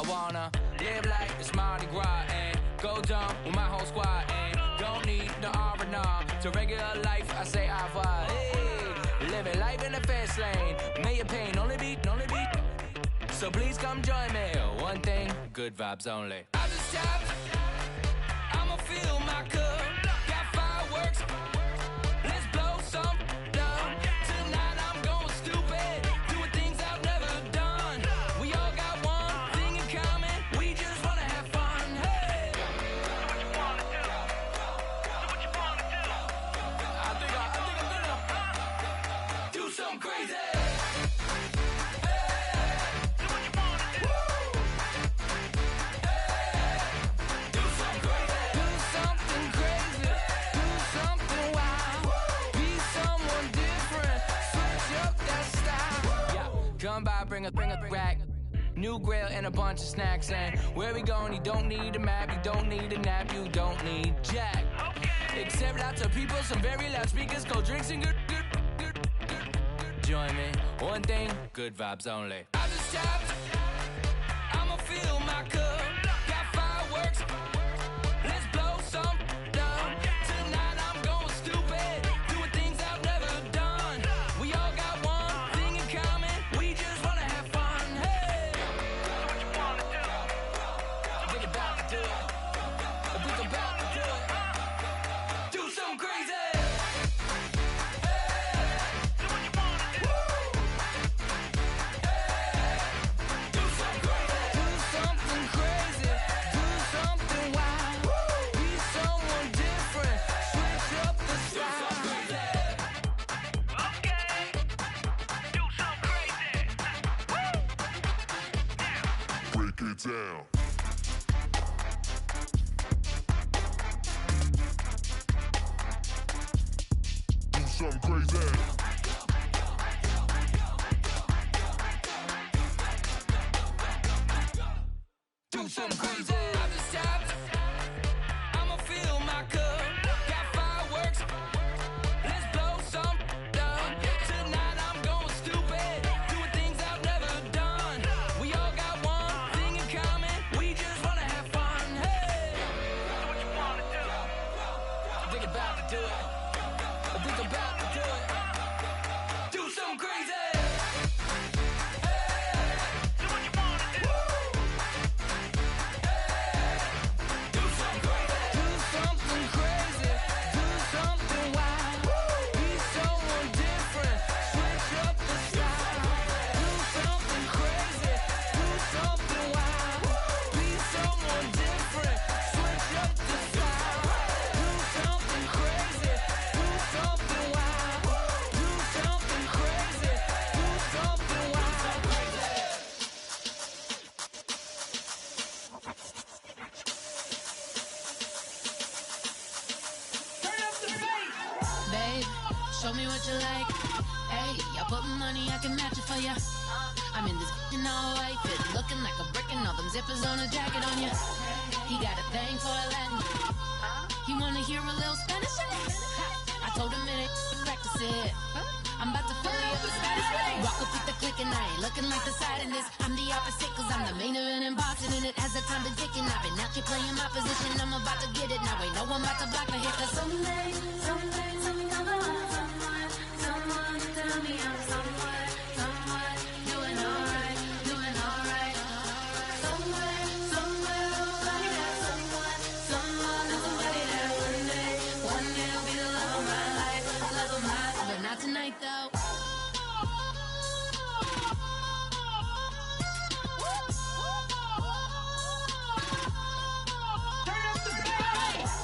wanna live like it's Mardi Gras and go dumb with my whole squad and don't need the R&R to regular life. I say au revoir. Hey, living life in the fast lane. May your pain only beat. So please come join me. One thing, good vibes only. I just tapped. I'ma fill my cup. Got fireworks. Let's blow some down. Tonight I'm going stupid. Doing things I've never done. We all got one thing in common. We just wanna have fun. Hey. Do what you wanna do. Do what you wanna do. I think I'm gonna do something crazy. Come by, bring a rack. new grill, and a bunch of snacks. And where we going, you don't need a map, you don't need a nap, you don't need jack. Except lots of people, some very loud speakers, cold drinks, and good. Join me, one thing, good vibes only. I just tapped, I'ma fill my cup. Got fireworks, let's blow some down. Tonight I'm going stupid, doing things I've never done. We all got one thing in common, we just wanna have fun. Hey, what you wanna do? Think about to do it. Think about to do it. Do something crazy. Down. Do something crazy. Do something crazy. I just tapped, I'ma fill my cup. Got fireworks, let's blow some down. Tonight I'm going stupid, doing things I've never done. We all got one thing in common, we just wanna have fun. Hey, what you wanna do? Think about to do it. Think about to do it. Do something crazy. Show me what you like. Hey, I put money, I can match it for ya. I'm in this in all white fit, looking like a brick and all them zippers on a jacket on ya. He got a thing for a Latin. He wanna hear a little Spanish? I told him it ain't practice it. I'm about to fill you up with Spanish. Walk up with the click and I ain't looking like the side in this. I'm the opposite cause I'm the main event in boxing. And it has the time been ticking. I've been out here playing my position. I'm about to get it now. Ain't no one about to block my hit. Cause someday, something come along. Someone tell me I'm somewhere doing alright. Somewhere, somebody that someone is somebody that one day will be the love of my life, but not tonight though.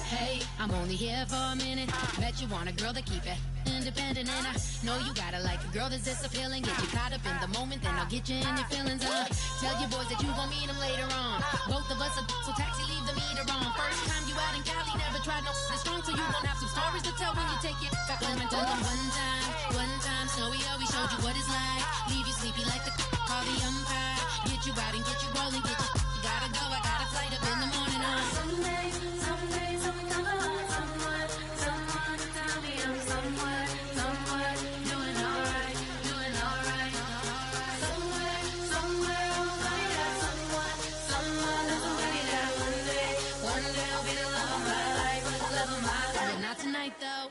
Hey, I'm only here for a minute. Bet you want a girl to keep it independent, and I know you gotta like a girl that's this appealing. Get you caught up in the moment, then I'll get you in your feelings. Tell your boys that you gon' meet them later on. Both of us are so taxi, leave the meter on. First time you out in Cali, never tried no strong, so you gon' have some stories to tell when you take it back home and tell them one time, Snowy always showed you what it's like. Leave you sleepy like the call the umpire. Get you out and get you rolling, get you gotta go. I got a flight up in the morning on someday, something come along. Someone tell me I'm somewhere doing alright. Somewhere, somebody that someone is somebody that one day will be the love of my life, but not tonight though.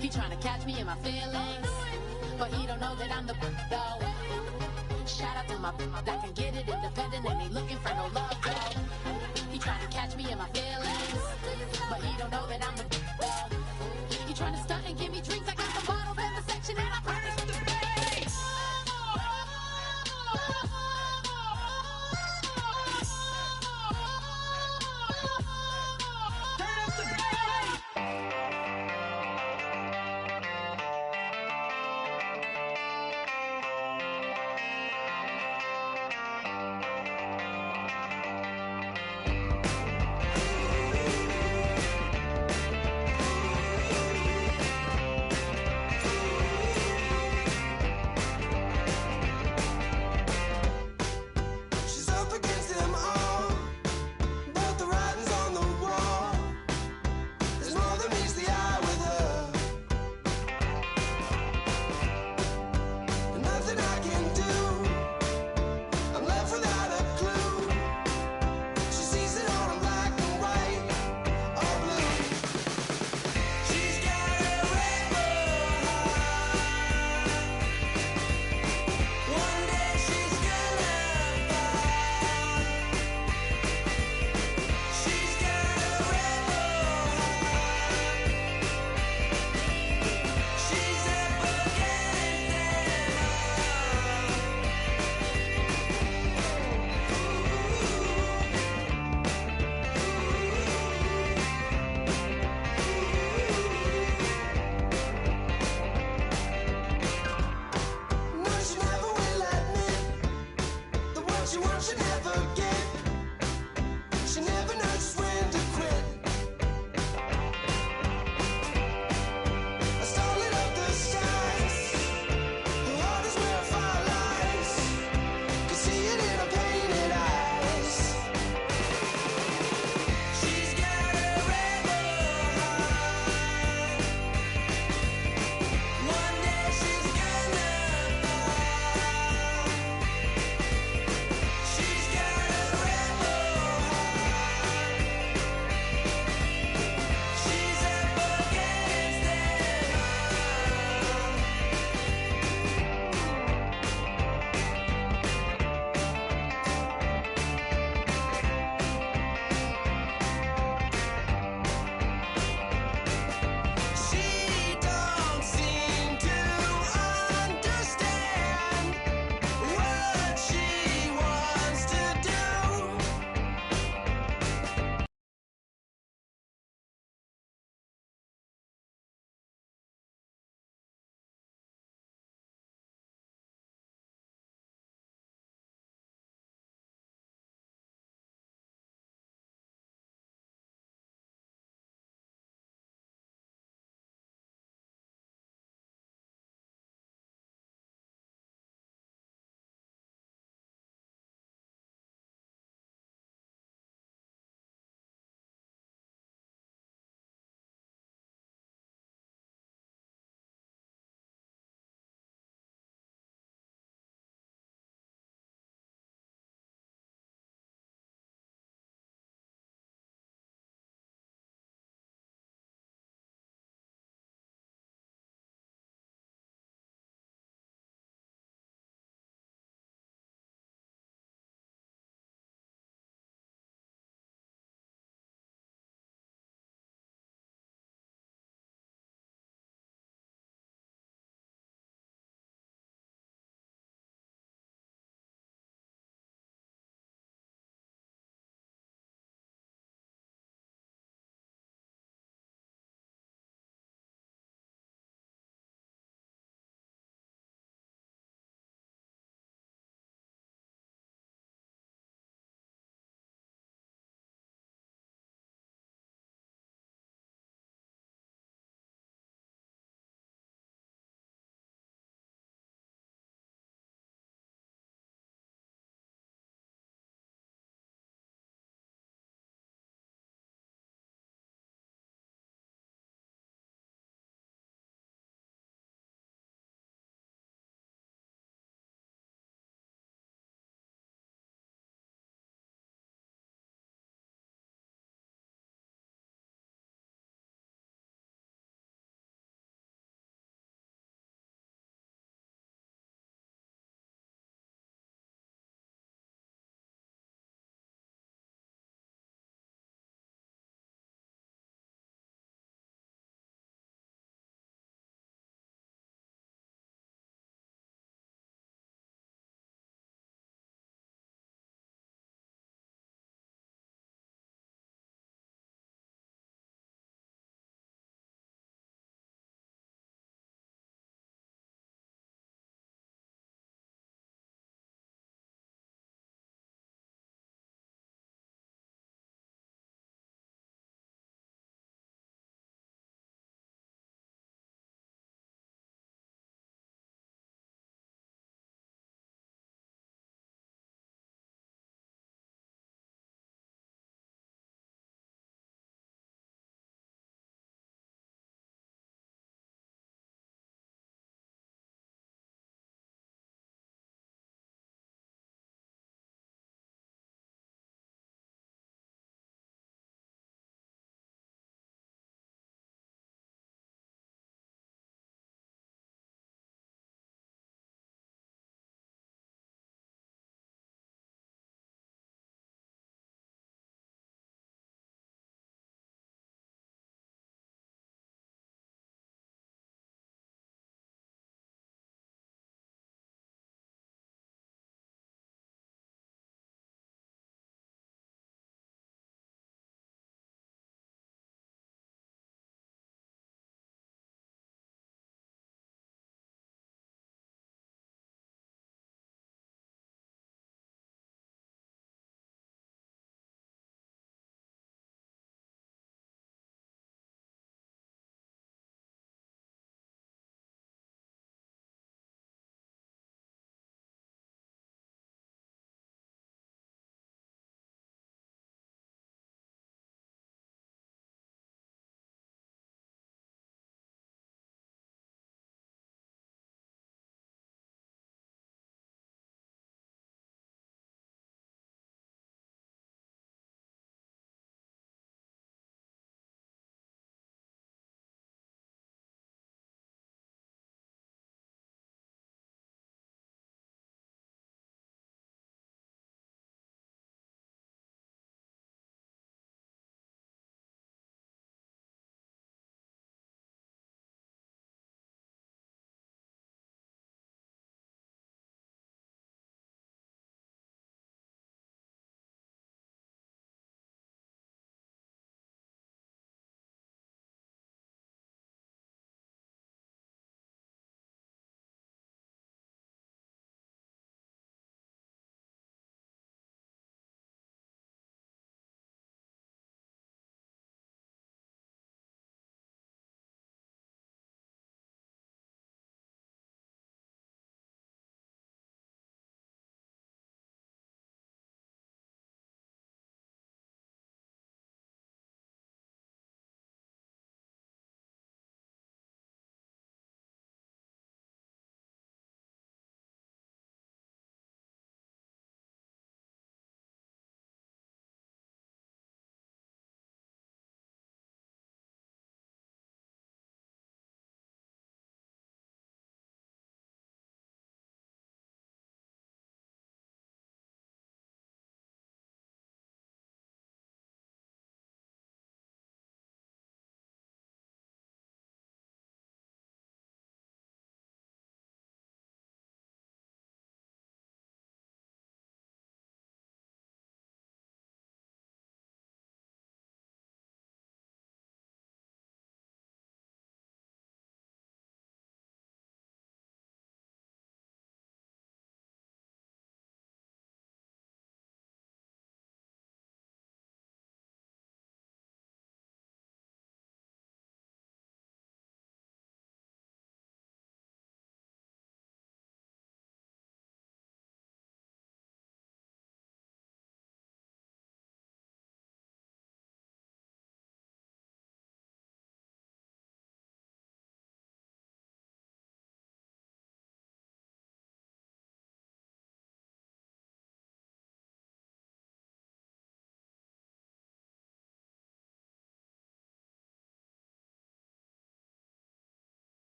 He tryna catch me in my feelings, but he don't know that I'm the though. Shout out to my that can get it independent and ain't looking for no love though. He tryna catch me in my feelings, but he don't know that I'm the though. He tryna stunt and give me drinks. I got the bottles in the section and I promise to pay.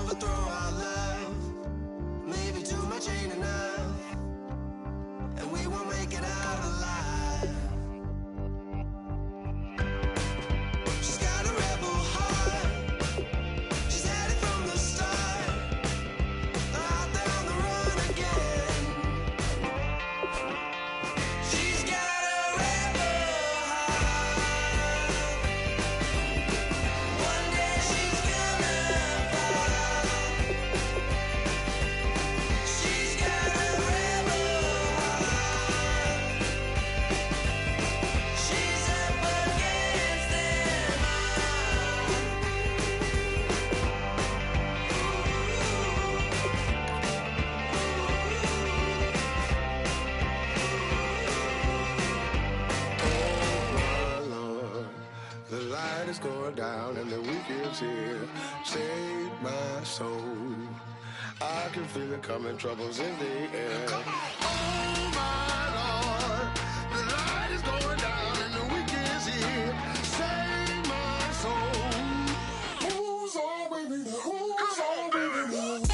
overthrow our love. Maybe too much ain't enough, and we won't make it out alive. She's got a rebel heart. She's had it from the start. Out there on the run again. She's got a rebel heart. One day she's gonna fall. She's got a rebel heart. She's up against them all. Oh, my Lord, the light is going down and the weekend's here. Save my soul. I can feel it coming, troubles in the air. Oh, my Lord, the light is going down and the weekend's here. Save my soul. Who's on with me now? Who's on with me now?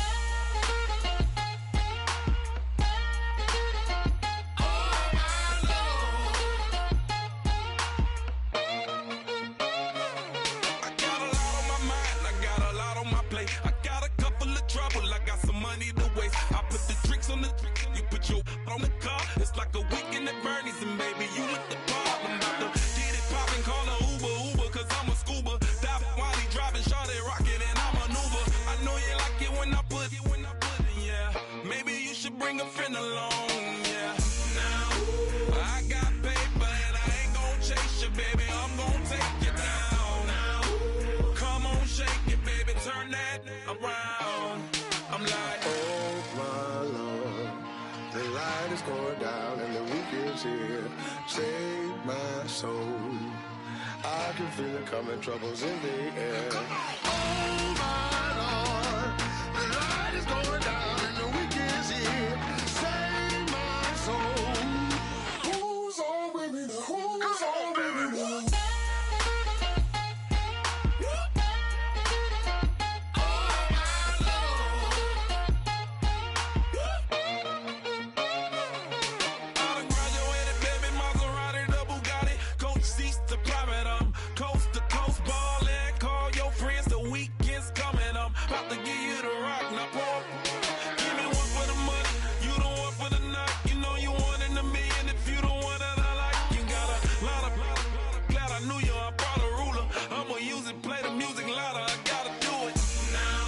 I got a lot on my mind, I got a lot on my plate. I got a couple of trouble, I got some money to waste. I put the tricks on the tricks, you put your on the car. It's like a weekend at Bernie's, and baby, you with the pop. I'm about to get it poppin', call a Uber, cause I'm a scuba. Dive while he driving, shawty rockin', and I maneuver. I know you like it when I put it, yeah. Maybe you should bring a friend along, yeah. Now, I got paper, and I ain't gon' chase you, baby. I'm gon' take you down. Now, come on, shake it, baby, turn that around. I'm like, Oh, my Lord, the light is going down and the weekend's here. Save my soul. I can feel it coming, troubles in the air. Oh, my Lord, the light is going down and the weekend's here. Save my soul. Who's on with me now? Who's on with me now? I done graduated, baby, Maserati, the Bugatti, coach seats to private, coast to coast ballin'. Call your friends, the weekend's coming, about to give you the rock. Now pour, give me one for the money, you the one for the night. You know you one in a million if you the one that I like. You got a lot of, glad I knew you. I brought a ruler, I'ma use it, play the music louder. I gotta do it now.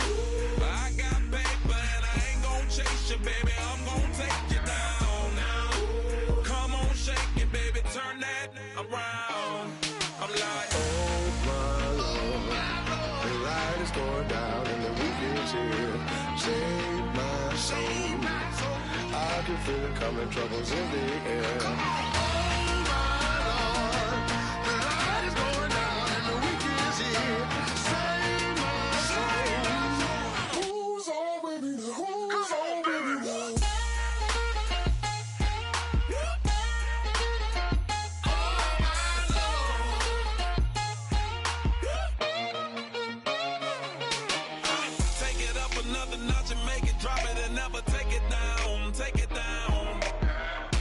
I got paper and I ain't gon' chase you, baby. I'm gon' take you down now. Come on, shake it, baby, turn that around. I'm like, Oh, my Lord, the light is going down and the weekend's here. Save my soul. I can feel it coming, troubles in the air. Oh, my Lord, the light is going down and the weekend's here. Save my soul. Who's on with me now? Who's on with me now? take it up another notch and make it drop it and never take it down. Take it down.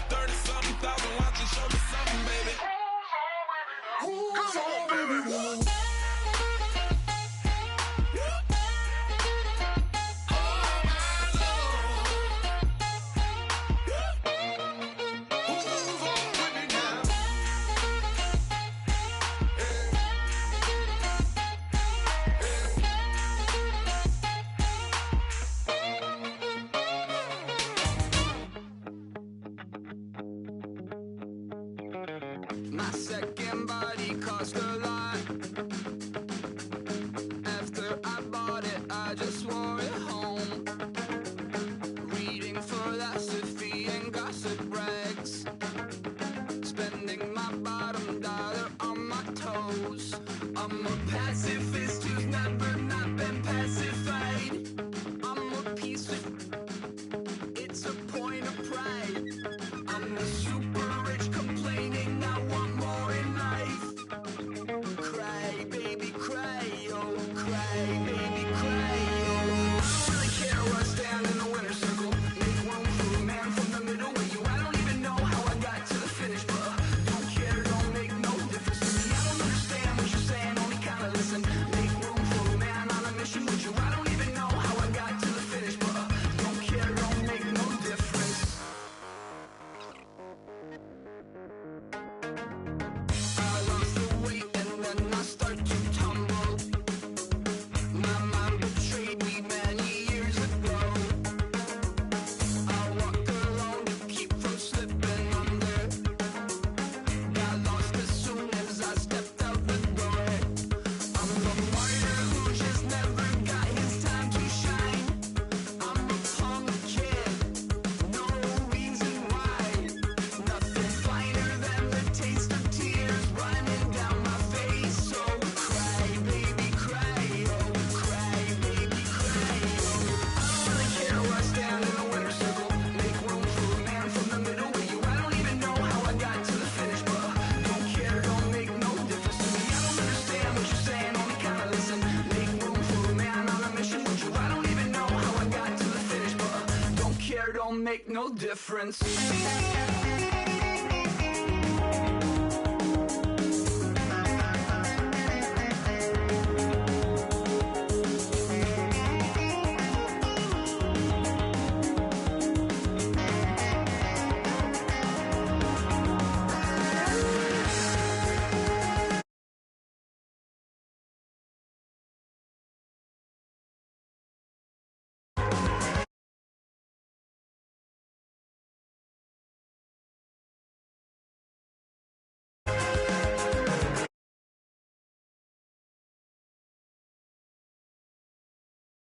30-something thousand watching, show me something, baby. Who's on with me now? Who's on with me now? My second body cost a lot. After I bought it, I just wore it home. Reading philosophy and gossip rags. Spending my bottom dollar on my toes. I'm a pacifist who's never not been pacified. I'm a piece of, it's a point of pride. I'm the super rich complaining I want more in life. Cry, baby, cry, oh, cry, baby, cry, oh. don't make no difference.